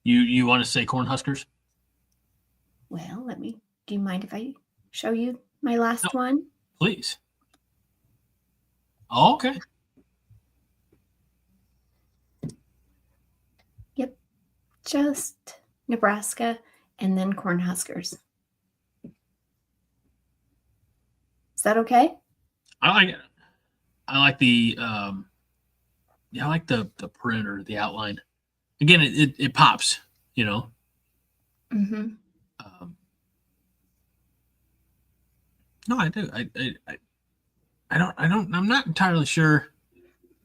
You want to say Cornhuskers? Well, do you mind if I show you my last one? Please. Oh, okay. Yep. Just Nebraska and then Cornhuskers. Is that okay? I like it. I like the I like the perimeter, the outline. Again, it pops, Mm-hmm. No, I do. I'm not entirely sure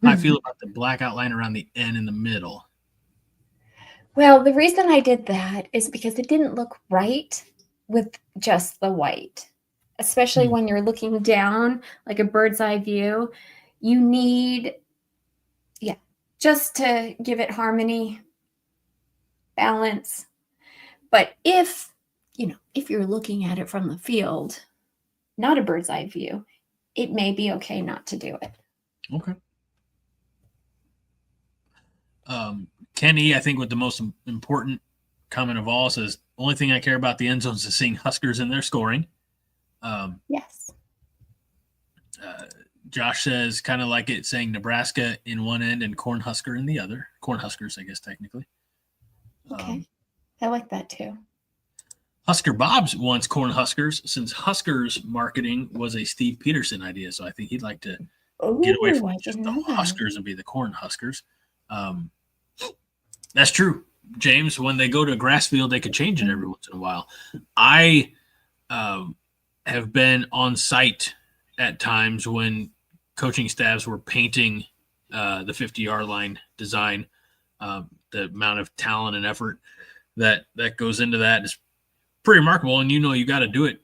how I feel about the black outline around the N in the middle. Well, the reason I did that is because it didn't look right with just the white, especially when you're looking down like a bird's eye view. You need, just to give it harmony, balance. But if you're looking at it from the field, not a bird's eye view, it may be okay not to do it. Okay. Kenny, I think with the most important comment of all, says, only thing I care about the end zones is seeing Huskers in their scoring. Yes. Josh says, kind of like it saying Nebraska in one end and Cornhusker in the other. Cornhuskers, I guess, technically. Okay. I like that too. Husker Bob's wants Cornhuskers since Huskers marketing was a Steve Peterson idea. So I think he'd like to get away from just the Huskers and be the Cornhuskers. That's true, James. When they go to a grass field, they could change it every once in a while. I have been on site at times when coaching staffs were painting the 50-yard line design. The amount of talent and effort that goes into that is pretty remarkable. And you got to do it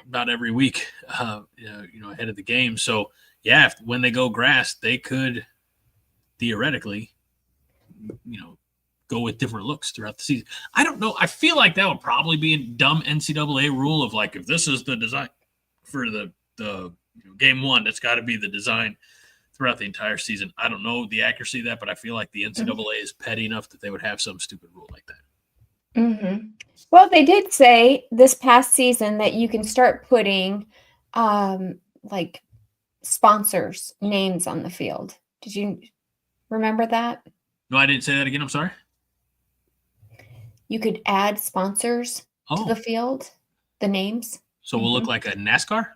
about every week, ahead of the game. So yeah, when they go grass, they could theoretically, go with different looks throughout the season. I don't know. I feel like that would probably be a dumb NCAA rule of like, if this is the design for the game one, that's got to be the design throughout the entire season. I don't know the accuracy of that, but I feel like the NCAA is petty enough that they would have some stupid rule like that. Mm-hmm. Well, they did say this past season that you can start putting like sponsors' names on the field. Did you remember that? No, I didn't say that again. I'm sorry. You could add sponsors to the field, the names. So we'll look like a NASCAR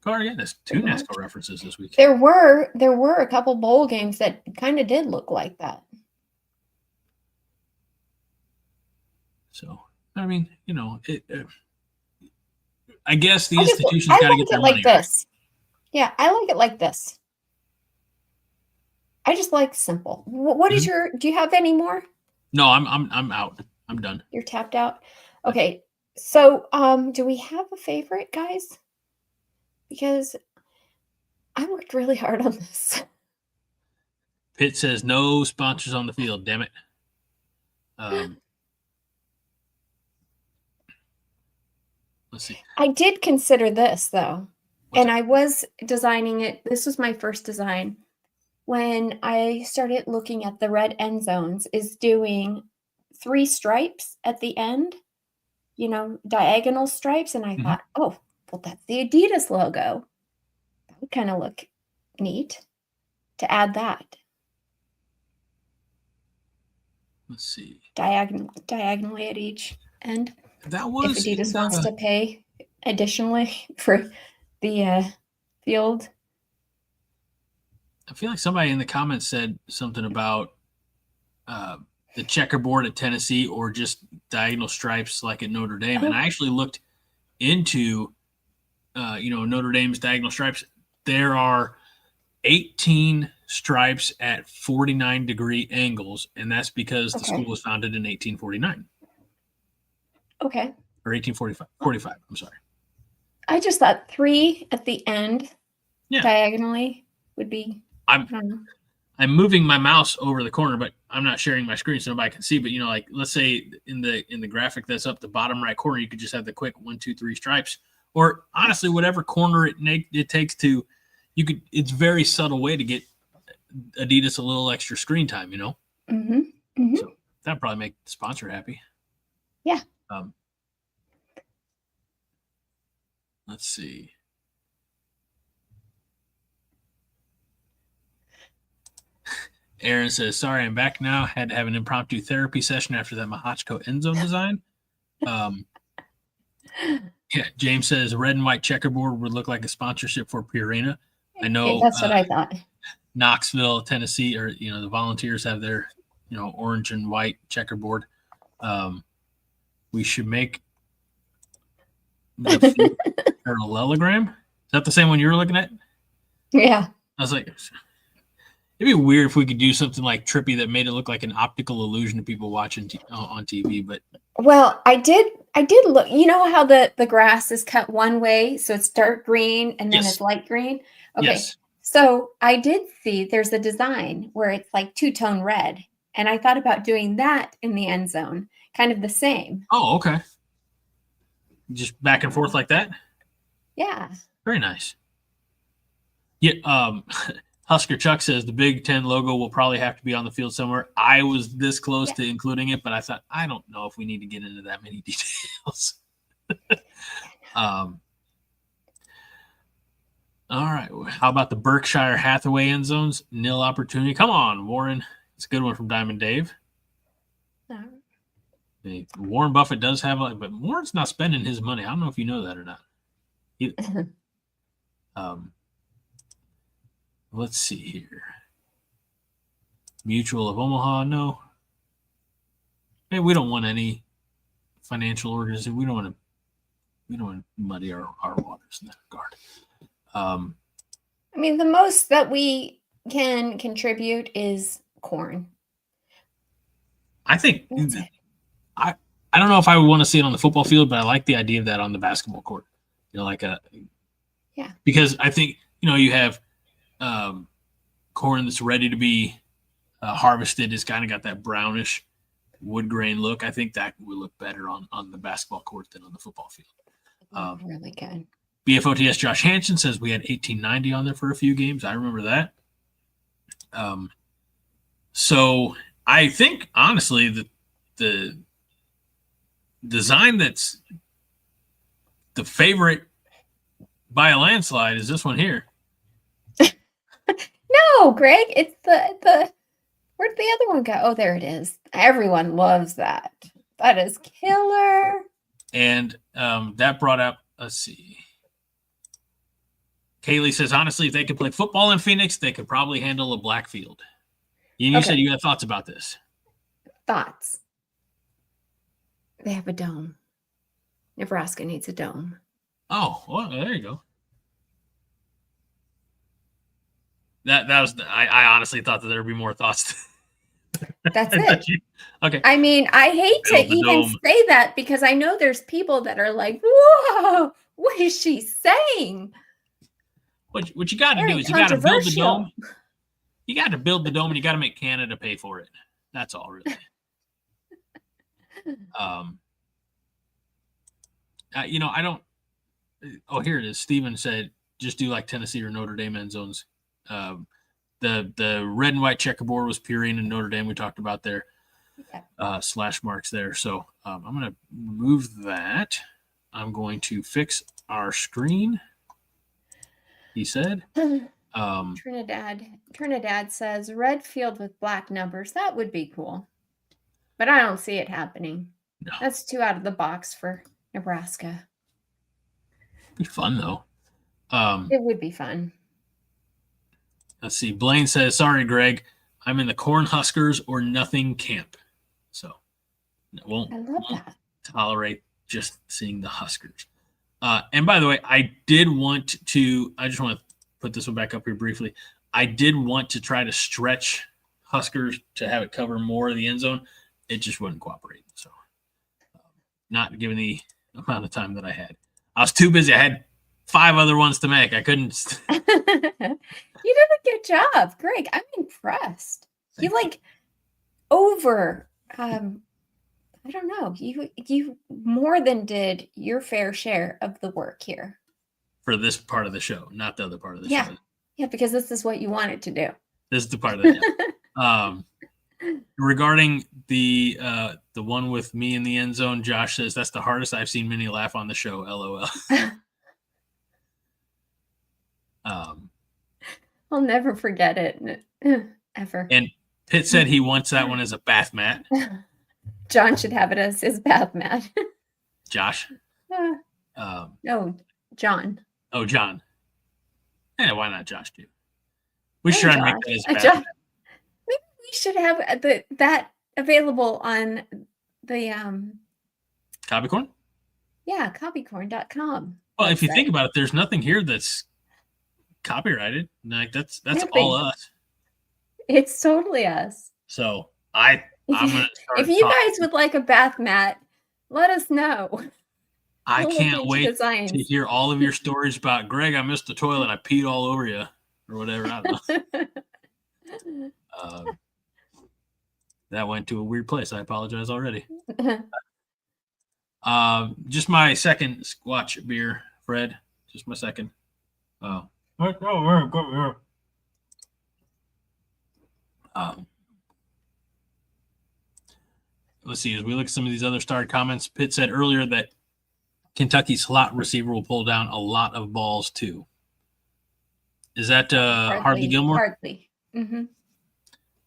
car again. That's two NASCAR references this week. There were a couple bowl games that kind of did look like that. So, I mean, I guess the institution's got to get their money like this. Yeah, I like it like this. I just like simple. What is do you have any more? No, I'm out. I'm done. You're tapped out. Okay. So, do we have a favorite, guys? Because I worked really hard on this. Pitt says no sponsors on the field. Damn it. Let's see. I did consider this though, and I was designing it. This was my first design. When I started looking at the red end zones, is doing 3 stripes at the end, diagonal stripes. And I thought, oh, well, that's the Adidas logo. That would kind of look neat to add that. Let's see. Diagonally at each end. That was if Adidas wants to pay additionally for the field. I feel like somebody in the comments said something about the checkerboard at Tennessee or just diagonal stripes like at Notre Dame. And I actually looked into, Notre Dame's diagonal stripes. There are 18 stripes at 49-degree angles, and that's because the school was founded in 1849. Okay. Or 1845. I'm sorry. I just thought 3 at the end diagonally would be. I'm moving my mouse over the corner, but I'm not sharing my screen so nobody can see. But like let's say in the graphic that's up the bottom right corner, you could just have the quick 1, 2, 3 stripes, or honestly, whatever corner it takes to. It's a very subtle way to get Adidas a little extra screen time, Mm-hmm. Mm-hmm. So that'd probably make the sponsor happy. Yeah. Let's see. Aaron says, sorry, I'm back now. Had to have an impromptu therapy session after that Mahachko end zone design. James says, red and white checkerboard would look like a sponsorship for Purina. I know that's what I thought. Knoxville, Tennessee, or, the Volunteers have their, orange and white checkerboard. We should make the parallelogram. Is that the same one you were looking at? Yeah. I was like, it'd be weird if we could do something like trippy that made it look like an optical illusion to people watching on TV. But I did look. You know how the grass is cut one way, so it's dark green and then it's light green. Okay, yes. So I did see there's a design where it's like two-tone red, and I thought about doing that in the end zone, kind of the same. Oh, okay. Just back and forth like that. Yeah. Very nice. Yeah. Husker Chuck says the Big Ten logo will probably have to be on the field somewhere. I was this close to including it, but I thought, I don't know if we need to get into that many details. All right. How about the Berkshire Hathaway end zones? Nil opportunity. Come on, Warren. It's a good one from Diamond Dave. Warren Buffett does have, but Warren's not spending his money. I don't know if you know that or not. Let's see here. Mutual of Omaha, no. Hey, we don't want any financial organization. We don't want to muddy our waters in that regard. I mean, the most that we can contribute is corn. I think I don't know if I would want to see it on the football field, but I like the idea of that on the basketball court. Because I think you have corn that's ready to be harvested. It's kind of got that brownish wood grain look. I think that would look better on the basketball court than on the football field. Really good. BFOTS Josh Hansen says we had 1890 on there for a few games. I remember that. So I think honestly the design that's the favorite by a landslide is this one here. No, Greg, it's the where'd the other one go? Oh, there it is. Everyone loves that. That is killer. And that brought up, let's see. Kaylee says, honestly, if they could play football in Phoenix, they could probably handle a black field. You said you had thoughts about this. Thoughts. They have a dome. Nebraska needs a dome. Oh, well, there you go. That was I honestly thought that there would be more thoughts. That's it. Okay. I mean, I hate to even say that because I know there's people that are like, whoa, what is she saying? What you got to do is you got to build the dome. You got to build the dome and you got to make Canada pay for it. That's all, really. I don't. Oh, here it is. Steven said, just do like Tennessee or Notre Dame end zones. The red and white checkerboard was Purina and Notre Dame. We talked about their slash marks there. So I'm going to remove that. I'm going to fix our screen. He said. Trinidad says red field with black numbers. That would be cool, but I don't see it happening. No. That's too out of the box for Nebraska. Be fun though. It would be fun. Let's see. Blaine says, "Sorry, Greg, I'm in the Cornhuskers or nothing camp, so I love that. tolerate just seeing the Huskers." And by the way, I just want to put this one back up here briefly. I did want to try to stretch Huskers to have it cover more of the end zone. It just wouldn't cooperate. So, not given the amount of time that I had. I was too busy. I had 5 other ones to make. I couldn't. You did a good job, Greg. I'm impressed. You over. I don't know. You more than did your fair share of the work here. For this part of the show, not the other part of the show. Yeah, because this is what you wanted to do. This is the part of the regarding the one with me in the end zone, Josh says that's the hardest I've seen Minnie laugh on the show. LOL. I'll never forget it ever. And Pitt said he wants that one as a bath mat. John should have it as his bath mat. Josh? No, John. Oh, John. Yeah, why not Josh too? We should try and make that as bath mat. Maybe we should have that available on the Copycorn? Yeah, copycorn.com. Well, if you think about it, there's nothing here that's copyrighted. Like that's all us. It's totally us. So I'm gonna start if you guys would like a bath mat, let us know. I can't wait to hear all of your stories about Greg. I missed the toilet. I peed all over you, or whatever. I don't know. That went to a weird place. I apologize already. Just my second Squatch beer, Fred. Just my second. Let's see. As we look at some of these other starred comments, Pitt said earlier that Kentucky's slot receiver will pull down a lot of balls too. Is that Hardly Gilmore? Hardly. Mm-hmm.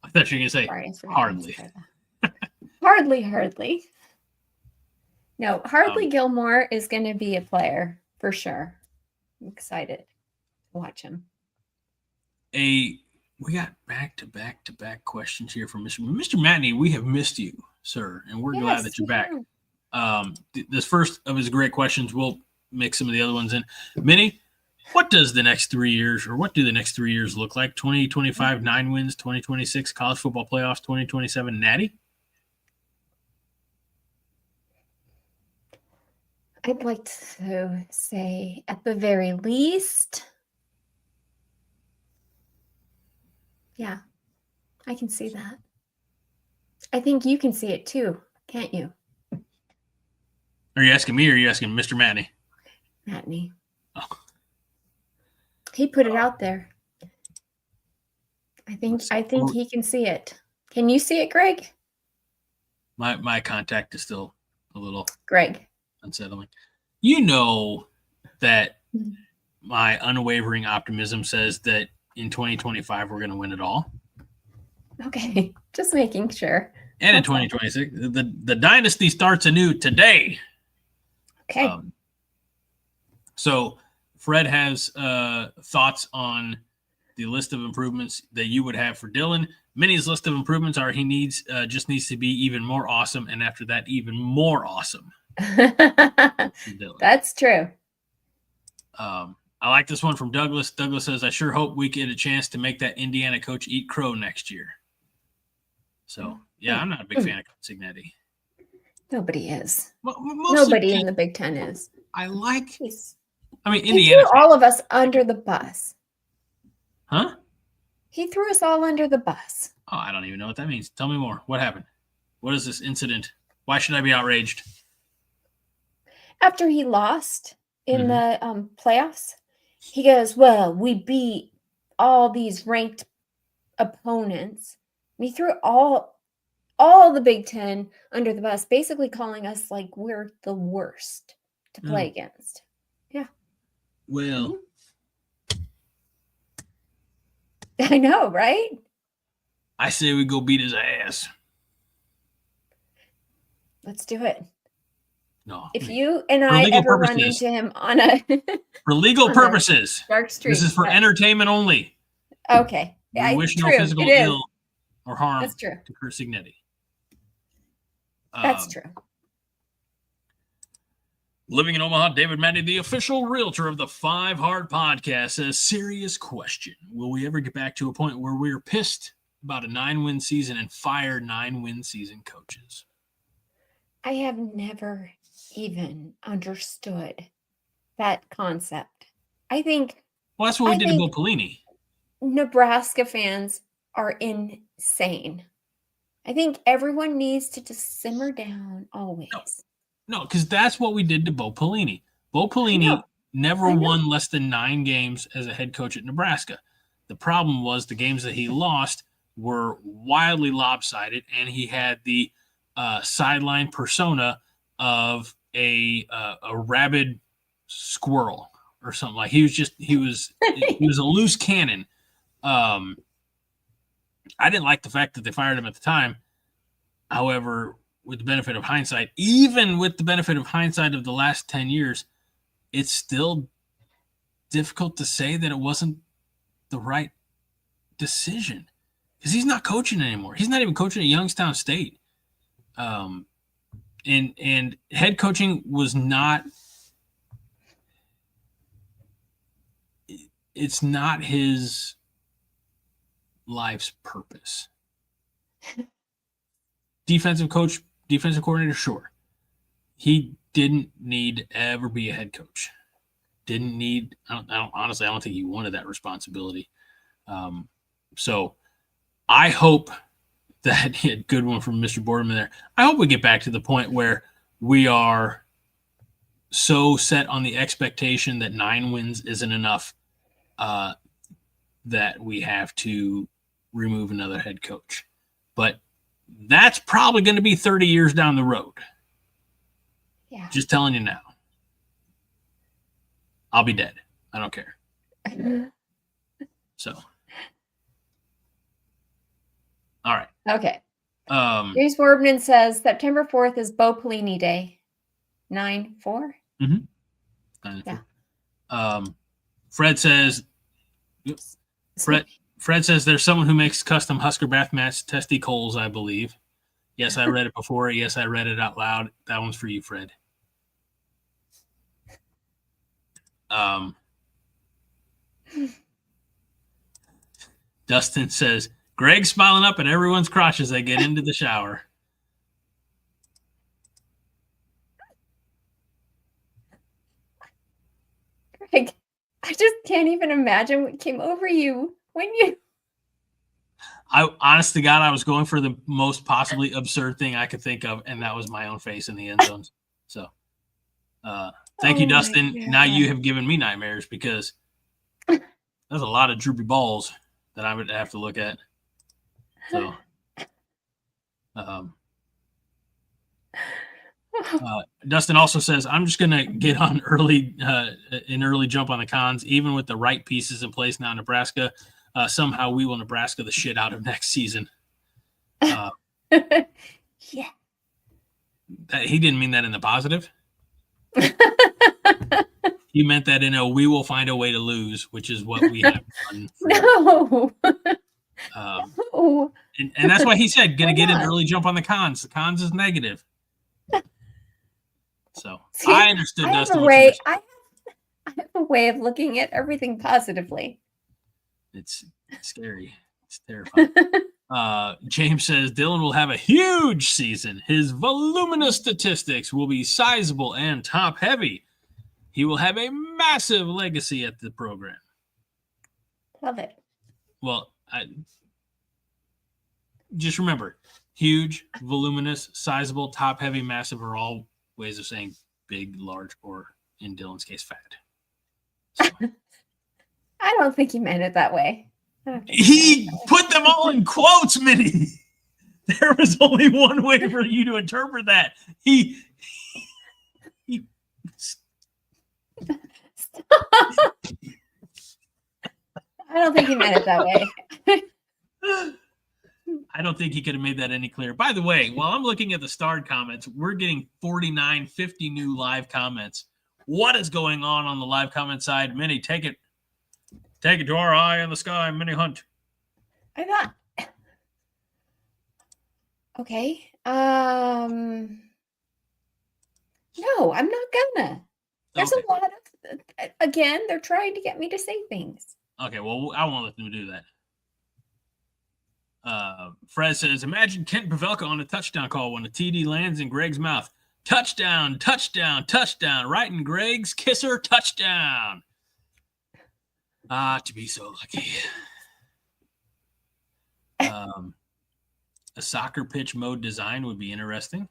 I thought you were going to say Hardly. Hardly. No, Hardly Gilmore is going to be a player for sure. I'm excited to watch him. We got back-to-back questions here from Mr. Matney. We have missed you, sir, and we're glad that you're back. This first of his great questions, we'll mix some of the other ones in. Minnie, what do the next 3 years look like? 2025 9 wins, 2026 college football playoffs, 2027 Natty? I'd like to say at the very least, yeah, I can see that. I think you can see it too, can't you? Are you asking me or are you asking Mr. Matney? Matney. Oh. He put it out there. I think he can see it. Can you see it, Greg? My contact is still a little Greg unsettling. You know that my unwavering optimism says that in 2025 we're going to win it all. Okay, just making sure. And in 2026, the dynasty starts anew today. Okay. So Fred has thoughts on the list of improvements that you would have for Dylan. Minnie's list of improvements are he just needs to be even more awesome, and after that, even more awesome. That's true. I like this one from Douglas. Douglas says, I sure hope we get a chance to make that Indiana coach eat crow next year. So, yeah, I'm not a big fan of Cignetti. Nobody is. Well, nobody in the Big Ten is. Indiana. He threw all of us under the bus. Huh? He threw us all under the bus. Oh, I don't even know what that means. Tell me more. What happened? What is this incident? Why should I be outraged? After he lost in the playoffs, he goes, well, we beat all these ranked opponents. And he threw all the Big Ten under the bus, basically calling us like we're the worst to play against. Yeah. Well. I know, right? I say we go beat his ass. Let's do it. No. If you and I ever run into him on a for legal purposes, dark street, this is for entertainment only. Okay. We wish no physical ill or harm That's true. to Chris Signetti. That's true. Living in Omaha, David Matty, the official realtor of the 5 Hard Podcast, says, serious question. Will we ever get back to a point where we're pissed about a 9-win season and fire 9-win season coaches? I have never even understood that concept. I think... Well, that's what we did to Bo Pelini. Nebraska fans are insane. I think everyone needs to just simmer down always. No, because that's what we did to Bo Pelini. Bo Pelini never won less than 9 games as a head coach at Nebraska. The problem was the games that he lost were wildly lopsided, and he had the sideline persona of a rabid squirrel or something. Like he was a loose cannon. I didn't like the fact that they fired him at the time. However, with the benefit of hindsight, even with the benefit of hindsight of the last 10 years, it's still difficult to say that it wasn't the right decision because he's not coaching anymore. He's not even coaching at Youngstown State. And head coaching was not, it's not his life's purpose. Defensive coordinator, sure. He didn't need to ever be a head coach. Honestly, I don't think he wanted that responsibility. So I hope that he had a good one from Mr. Boardman there. I hope we get back to the point where we are so set on the expectation that 9 wins isn't enough that we have to remove another head coach. But that's probably going to be 30 years down the road. Yeah. Just telling you now. I'll be dead. I don't care. So. All right. Okay. James Boardman says September 4th is Bo Pelini Day. 9-4? Mm-hmm. 9-4. Fred says Fred says there's someone who makes custom Husker bath mats testicles, I believe. Yes, I read it before. Yes, I read it out loud. That one's for you, Fred. Dustin says, Greg's smiling up at everyone's crotch as they get into the shower. Greg, I just can't even imagine what came over you when you... Honest to God, I was going for the most possibly absurd thing I could think of, and that was my own face in the end zones. So, thank you, Dustin. Now you have given me nightmares because there's a lot of droopy balls that I would have to look at. So, Dustin also says, I'm just going to get on an early jump on the cons, even with the right pieces in place now in Nebraska. Somehow we will Nebraska the shit out of next season. Yeah. He didn't mean that in the positive. He meant that in a we will find a way to lose, which is what we have done. No. And that's why he said, going to get an early jump on the cons. The cons is negative. So see, I understood Dustin. I have a way of looking at everything positively. It's scary. It's terrifying. James says Dylan will have a huge season. His voluminous statistics will be sizable and top heavy. He will have a massive legacy at the program. Love it. Well, just remember, huge, voluminous, sizable, top heavy, massive are all ways of saying big, large, or in Dylan's case, fat. So. I don't think he meant it that way. He put them all in quotes, Minnie. There was only one way for you to interpret that. He I don't think he meant it that way. I don't think he could have made that any clearer. By the way, while I'm looking at the starred comments, we're getting 49, 50 new live comments. What is going on the live comment side? Minnie, take it to our eye in the sky, Minnie Hunt. I thought. Okay. No, I'm not gonna. There's a lot of. Again, they're trying to get me to say things. Okay, well, I won't let them do that. Fred says, imagine Kent Pavelka on a touchdown call when a TD lands in Greg's mouth. Touchdown, touchdown, touchdown. Right in Greg's kisser, touchdown. To be so lucky. A soccer pitch mode design would be interesting.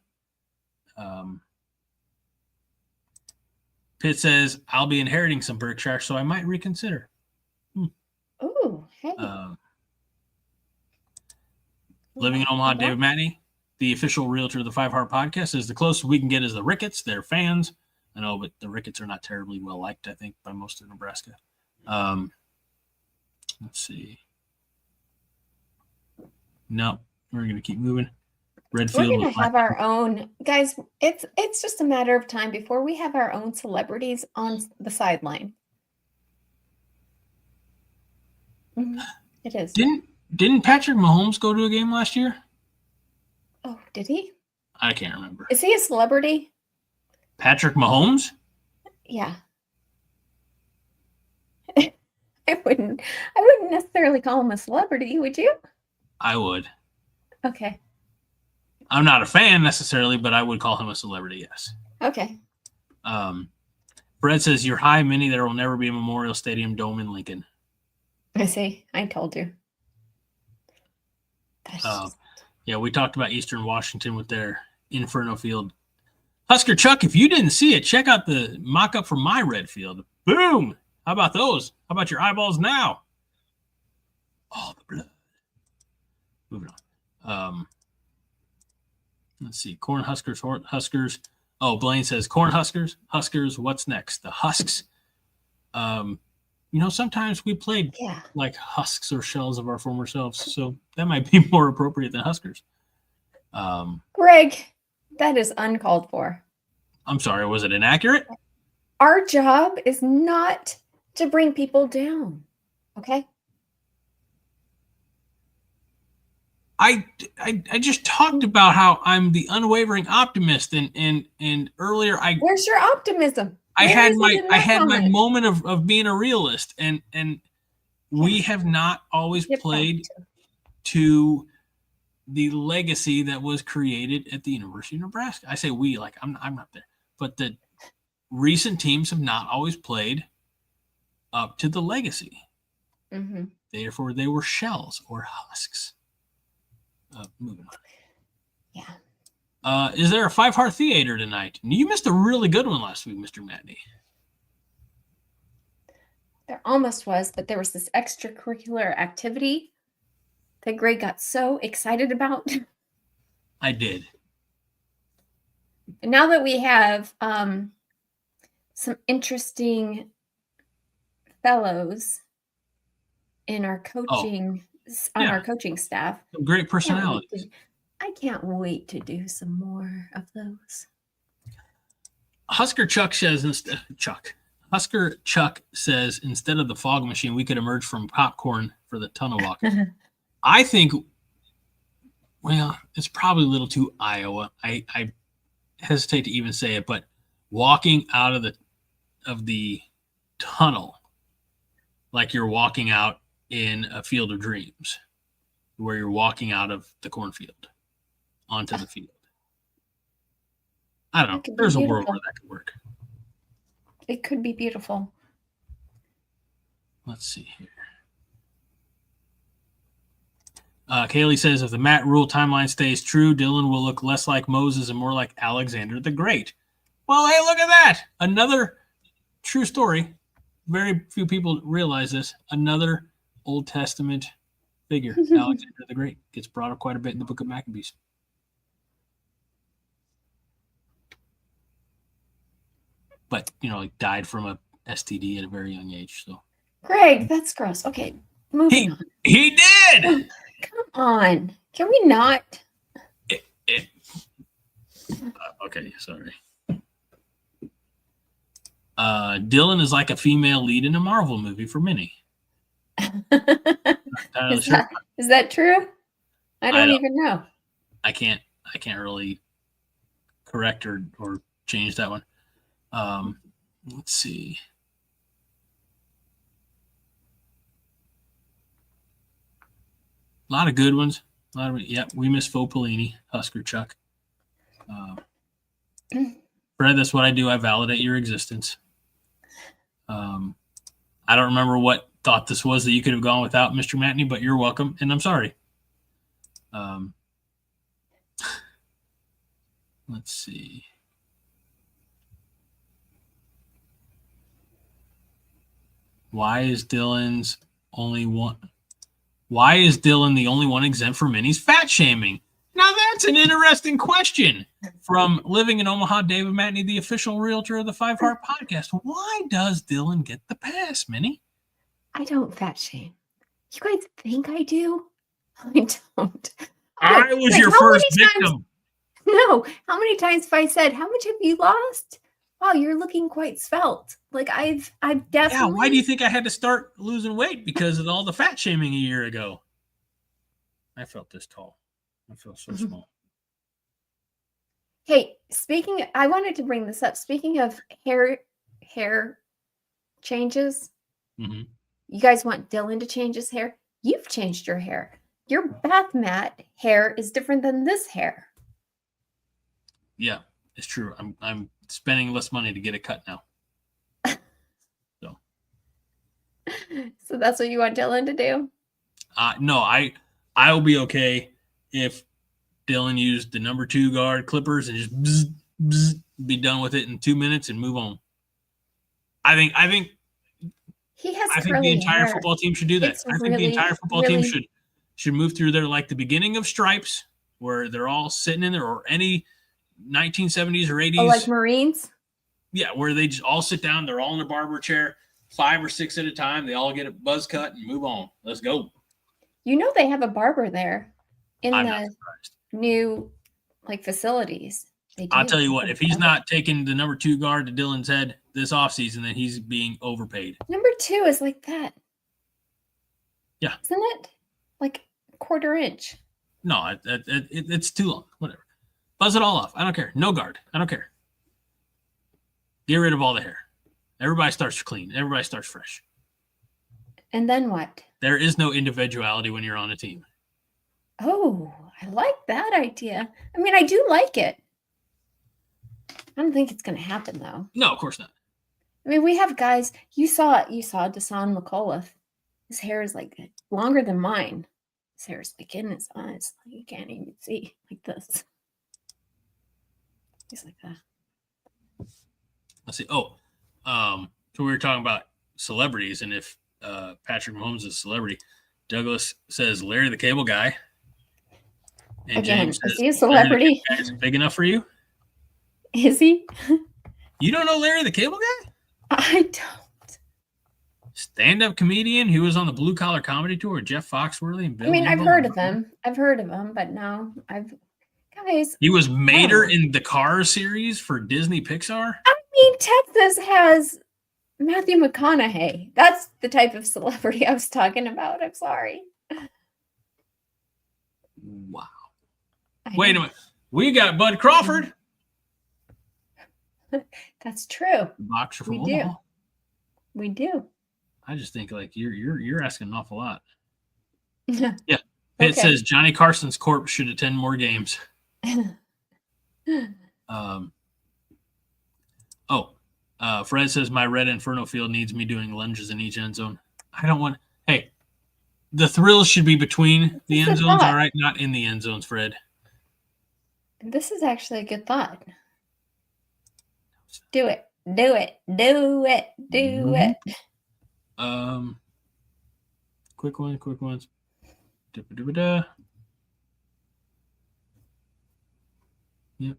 Pitt says, I'll be inheriting some Berkshire, so I might reconsider. Oh, hey. Living in Omaha, David Matney, the official realtor of the Five Heart Podcast, says the closest we can get is the Ricketts. They're fans. I know, but the Ricketts are not terribly well liked, I think, by most of Nebraska. Let's see. No, we're going to keep moving. Redfield. We're going to have our own, guys. It's just a matter of time before we have our own celebrities on the sideline. It is. Didn't Patrick Mahomes go to a game last year? Oh, did he? I can't remember. Is he a celebrity? Patrick Mahomes? Yeah. I wouldn't necessarily call him a celebrity, would you? I would. Okay. I'm not a fan necessarily, but I would call him a celebrity, yes. Okay. Brett says, you're high, Minnie. There will never be a Memorial Stadium dome in Lincoln. I see. I told you. Yeah, we talked about Eastern Washington with their Inferno Field. Husker Chuck, if you didn't see it, check out the mock-up from my red field. Boom! How about those? How about your eyeballs now? Oh, the blood. Moving on. Let's see. Corn Huskers, Huskers. Oh, Blaine says, Corn Huskers, Huskers, what's next? The Husks. Sometimes we played like husks or shells of our former selves, so that might be more appropriate than Huskers. Greg, that is uncalled for. I'm sorry, was it inaccurate? Our job is not to bring people down, okay? I just talked about how I'm the unwavering optimist, and earlier Where's your optimism? I had my moment of being a realist, and we have not always played to the legacy that was created at the University of Nebraska. I say we, like I'm not there, but the recent teams have not always played up to the legacy. Mm-hmm. Therefore, they were shells or husks. Moving on. Yeah. Is there a Five Heart Theater tonight? You missed a really good one last week, Mr. Matney. There almost was, but there was this extracurricular activity that Greg got so excited about. I did. And now that we have some interesting fellows in our coaching our coaching staff. Some great personalities. I can't wait to do some more of those. Husker Chuck says instead of the fog machine, we could emerge from popcorn for the tunnel walk. I think, well, it's probably a little too Iowa. I hesitate to even say it, but walking out of the tunnel like you're walking out in a field of dreams, where you're walking out of the cornfield onto the field. I don't know. There's a world where that could work. It could be beautiful. Let's see here. Kaylee says, if the Matt Rule timeline stays true, Dylan will look less like Moses and more like Alexander the Great. Well, hey, look at that. Another true story. Very few people realize this. Another Old Testament figure, Alexander the Great, gets brought up quite a bit in the book of Maccabees. But, died from a STD at a very young age. So, Greg, that's gross. Okay, moving on. He did! Come on. Can we not? Okay, sorry. Dylan is like a female lead in a Marvel movie for Minnie. Is that true? I don't even know. I can't really correct or change that one. Let's see. A lot of good ones. We miss Faux Pellini, Husker Chuck. Fred, that's what I do. I validate your existence. I don't remember what thought this was that you could have gone without, Mr. Matney, but you're welcome, and I'm sorry. Let's see. Why is Dylan the only one exempt from Minnie's fat shaming? Now that's an interesting question. From living in Omaha, David Matney, the official realtor of the Five Heart Podcast. Why does Dylan get the pass, Minnie? I don't fat shame. You guys think I do? I don't. I was your first victim. No. How many times have I said, how much have you lost? Wow, you're looking quite svelte. Like I've definitely. Yeah, why do you think I had to start losing weight? Because of all the fat shaming a year ago. I felt this tall. I feel so small. Hey, I wanted to bring this up. Speaking of hair changes, you guys want Dylan to change his hair? You've changed your hair. Your bath mat hair is different than this hair. Yeah, it's true. I'm spending less money to get it cut now. So that's what you want Dylan to do? No, I will be okay if Dylan used the number 2 guard clippers and just bzz, bzz, be done with it in 2 minutes and move on. I think he has. I think the entire football team should do that. I think the entire football team should move through there like the beginning of Stripes, where they're all sitting in there, or any 1970s or 80s. Oh, like Marines? Yeah, where they just all sit down. They're all in a barber chair, 5 or 6 at a time. They all get a buzz cut and move on. Let's go. You know they have a barber there in the new facilities. I'll tell you what, if he's not taking the number 2 guard to Dylan's head this offseason, then he's being overpaid. Number 2 is like that. Yeah. Isn't it? Like a 1/4 inch. No, it's too long. Whatever. Buzz it all off. I don't care. No guard. I don't care. Get rid of all the hair. Everybody starts clean. Everybody starts fresh. And then what? There is no individuality when you're on a team. Oh, I like that idea. I mean, I do like it. I don't think it's going to happen, though. No, of course not. I mean, we have guys. You saw Deshaun McAuliffe. His hair is like longer than mine. His hair is like in his eyes. You can't even see like this. He's like that. Let's see. So we were talking about celebrities, and if Patrick Mahomes is a celebrity, Douglas says Larry the Cable Guy. And again, James says, is he a celebrity? Is big enough for you? Is he? You don't know Larry the Cable Guy? I don't. Stand-up comedian who was on the Blue Collar Comedy Tour with Jeff Foxworthy and Bill. I mean, I've heard of him. But no, guys. He was Mater in the Cars series for Disney Pixar. I mean, Texas has Matthew McConaughey. That's the type of celebrity I was talking about. I'm sorry. Wow. Wait a minute. We got Bud Crawford. That's true. Boxer from Omaha. We do. I just think you're asking an awful lot. Yeah. It says Johnny Carson's corpse should attend more games. Fred says my red Inferno field needs me doing lunges in each end zone. I don't want. Hey, the thrills should be between the end zones, all right, not in the end zones, Fred. This is actually a good thought. Do it. Do it. Do it. Do it. Quick ones. Da-ba-da-ba-da. Yep.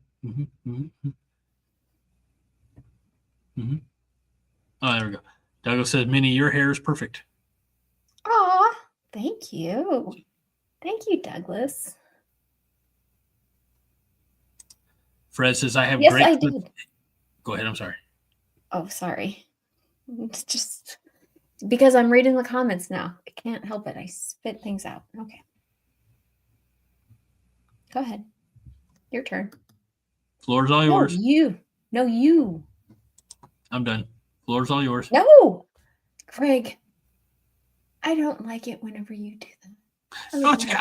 Oh, there we go. Douglas says, Minnie, your hair is perfect. Aw, thank you. Thank you, Douglas. Fred says, I have Yes, great I clips. did. Go ahead. I'm sorry. Oh, sorry. It's just because I'm reading the comments now. I can't help it. I spit things out. Okay. Go ahead. Your turn. Floor's all yours. No, you. I'm done. Floor's all yours. No. Craig, I don't like it whenever you do that. No, it's okay.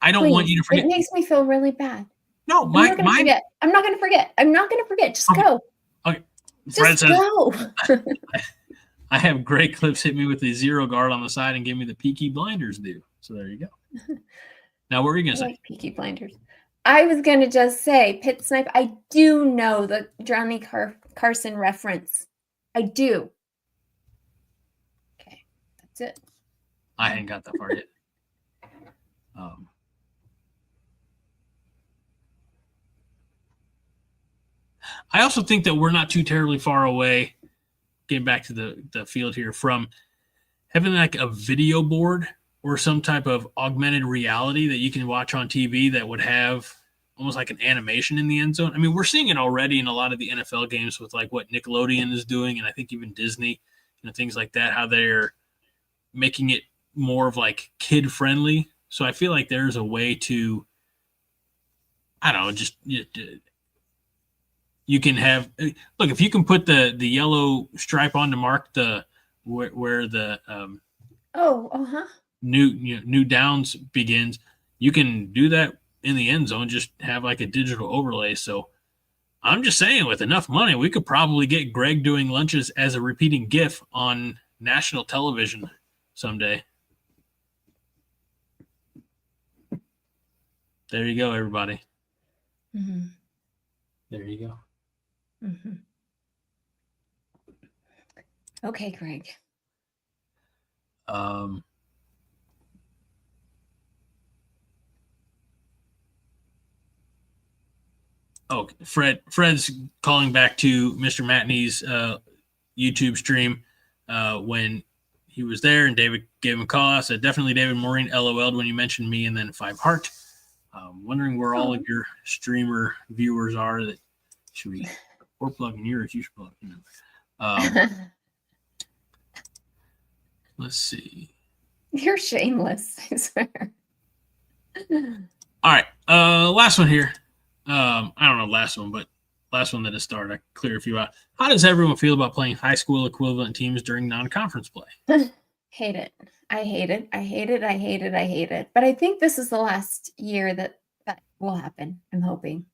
I don't want you to forget. It makes me feel really bad. No, I'm not going to forget. I'm not going to forget. Just okay. go. Okay. Fred Just says, go. I have great clips. Hit me with the zero guard on the side and give me the Peaky Blinders do. So there you go. Now, what were you going to say? Like Peaky Blinders. I was going to just say, Pit Snipe, I do know the Johnny Carson reference. I do. Okay, that's it. I ain't got that far yet. I also think that we're not too terribly far away, getting back to the field here, from having like a video board or some type of augmented reality that you can watch on TV that would have almost like an animation in the end zone. I mean, we're seeing it already in a lot of the NFL games with like what Nickelodeon is doing, and I think even Disney, things like that, how they're making it more of like kid friendly. So I feel like there's a way to, I don't know, just you can have, look, if you can put the yellow stripe on to mark the where the new downs begins, you can do that in the end zone. Just have like a digital overlay. So I'm just saying, with enough money, we could probably get Greg doing lunches as a repeating GIF on national television someday. There you go, everybody. Mm-hmm. There you go. Mm-hmm. Okay, Greg. Oh, Fred's calling back to Mr. Matney's YouTube stream when he was there, and David gave him a call. I said, definitely David Maureen LOL'd when you mentioned me, and then 5 heart. Wondering where all of your streamer viewers are. That should we? We're plugging yours. You should plug. Let's see. You're shameless, I swear. All right. Last one here. I don't know last one, but last one that has started. I clear a few out. How does everyone feel about playing high school equivalent teams during non-conference play? Hate it. I hate it. I hate it. I hate it. I hate it. But I think this is the last year that will happen. I'm hoping.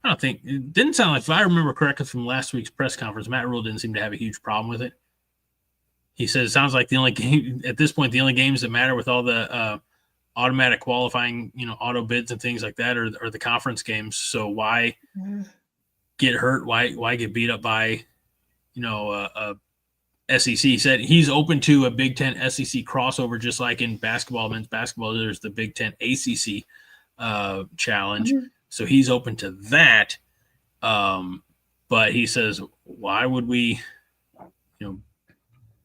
I don't think it didn't sound like, if I remember correctly from last week's press conference, Matt Rule didn't seem to have a huge problem with it. He says it sounds like the only game at this point, the only games that matter with all the automatic qualifying, auto bids and things like that are the conference games. So why get hurt? Why get beat up by, SEC? He said he's open to a Big Ten SEC crossover, just like in basketball, men's basketball, there's the Big Ten ACC challenge. Mm-hmm. So he's open to that. But he says, why would we,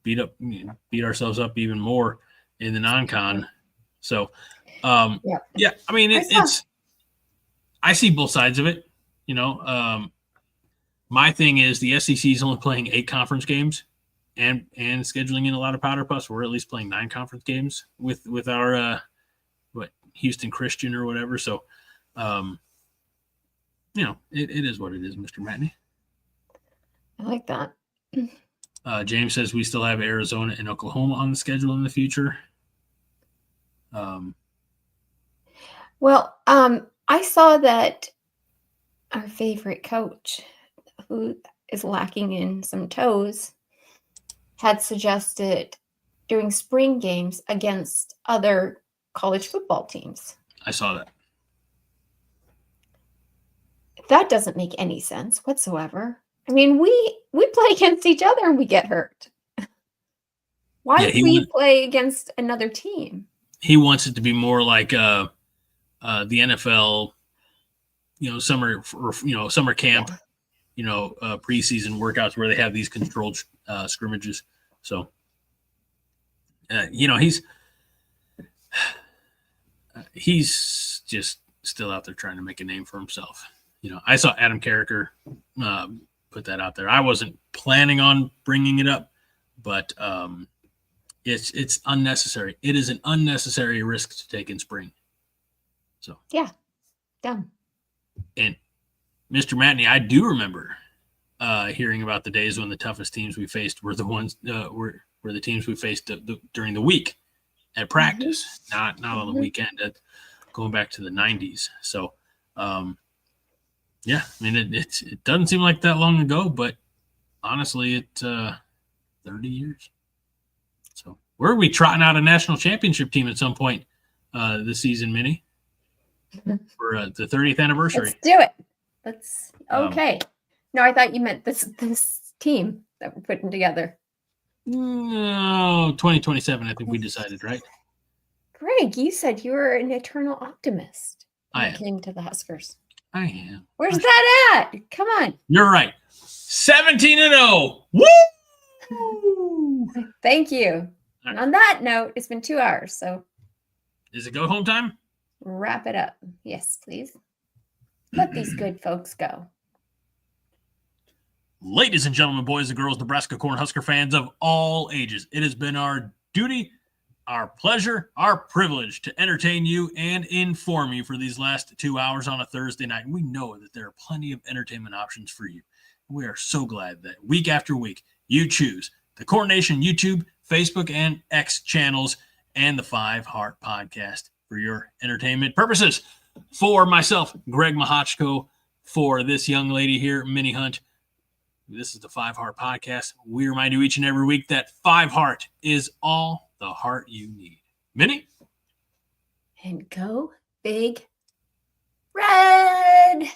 beat ourselves up even more in the non-con? So, yeah, I mean, I see both sides of it. My thing is the SEC is only playing 8 conference games and scheduling in a lot of powder puffs. We're at least playing 9 conference games with our, Houston Christian or whatever. So, it is what it is, Mr. Matney. I like that. James says we still have Arizona and Oklahoma on the schedule in the future. Well, I saw that our favorite coach, who is lacking in some toes, had suggested doing spring games against other college football teams. I saw that. That doesn't make any sense whatsoever. I mean, we play against each other and we get hurt. Why would we play against another team? He wants it to be more like the NFL, summer camp, preseason workouts where they have these controlled scrimmages. So, he's just still out there trying to make a name for himself. I saw Adam Carricker put that out there. I wasn't planning on bringing it up, but it's unnecessary. It is an unnecessary risk to take in spring. So yeah, done. And Mr. Matney, I do remember hearing about the days when the toughest teams we faced were the ones were the teams we faced during the week at practice, not on the weekend. Going back to the 90s. So, yeah, I mean, it doesn't seem like that long ago, but honestly, it's 30 years. So, where are we trotting out a national championship team at some point this season, Minnie, for the 30th anniversary? Let's do it. Okay. No, I thought you meant this team that we're putting together. No, 2027, I think we decided, right? Greg, you said you were an eternal optimist when it came to the Huskers. I am. Where's that at? Come on. You're right. 17-0. Woo! Thank you. And on that note, it's been 2 hours, so. Is it go home time? Wrap it up. Yes, please. Let these good folks go. Ladies and gentlemen, boys and girls, Nebraska Cornhusker fans of all ages, it has been our duty, our pleasure, our privilege to entertain you and inform you for these last 2 hours on a Thursday night. And we know that there are plenty of entertainment options for you. We are so glad that week after week, you choose the Corn Nation YouTube, Facebook, and X channels and the 5 Heart Podcast for your entertainment purposes. For myself, Greg Mahochko, for this young lady here, Minnie Hunt, this is the 5 Heart Podcast. We remind you each and every week that 5 Heart is all the heart you need. Minnie? And go Big Red!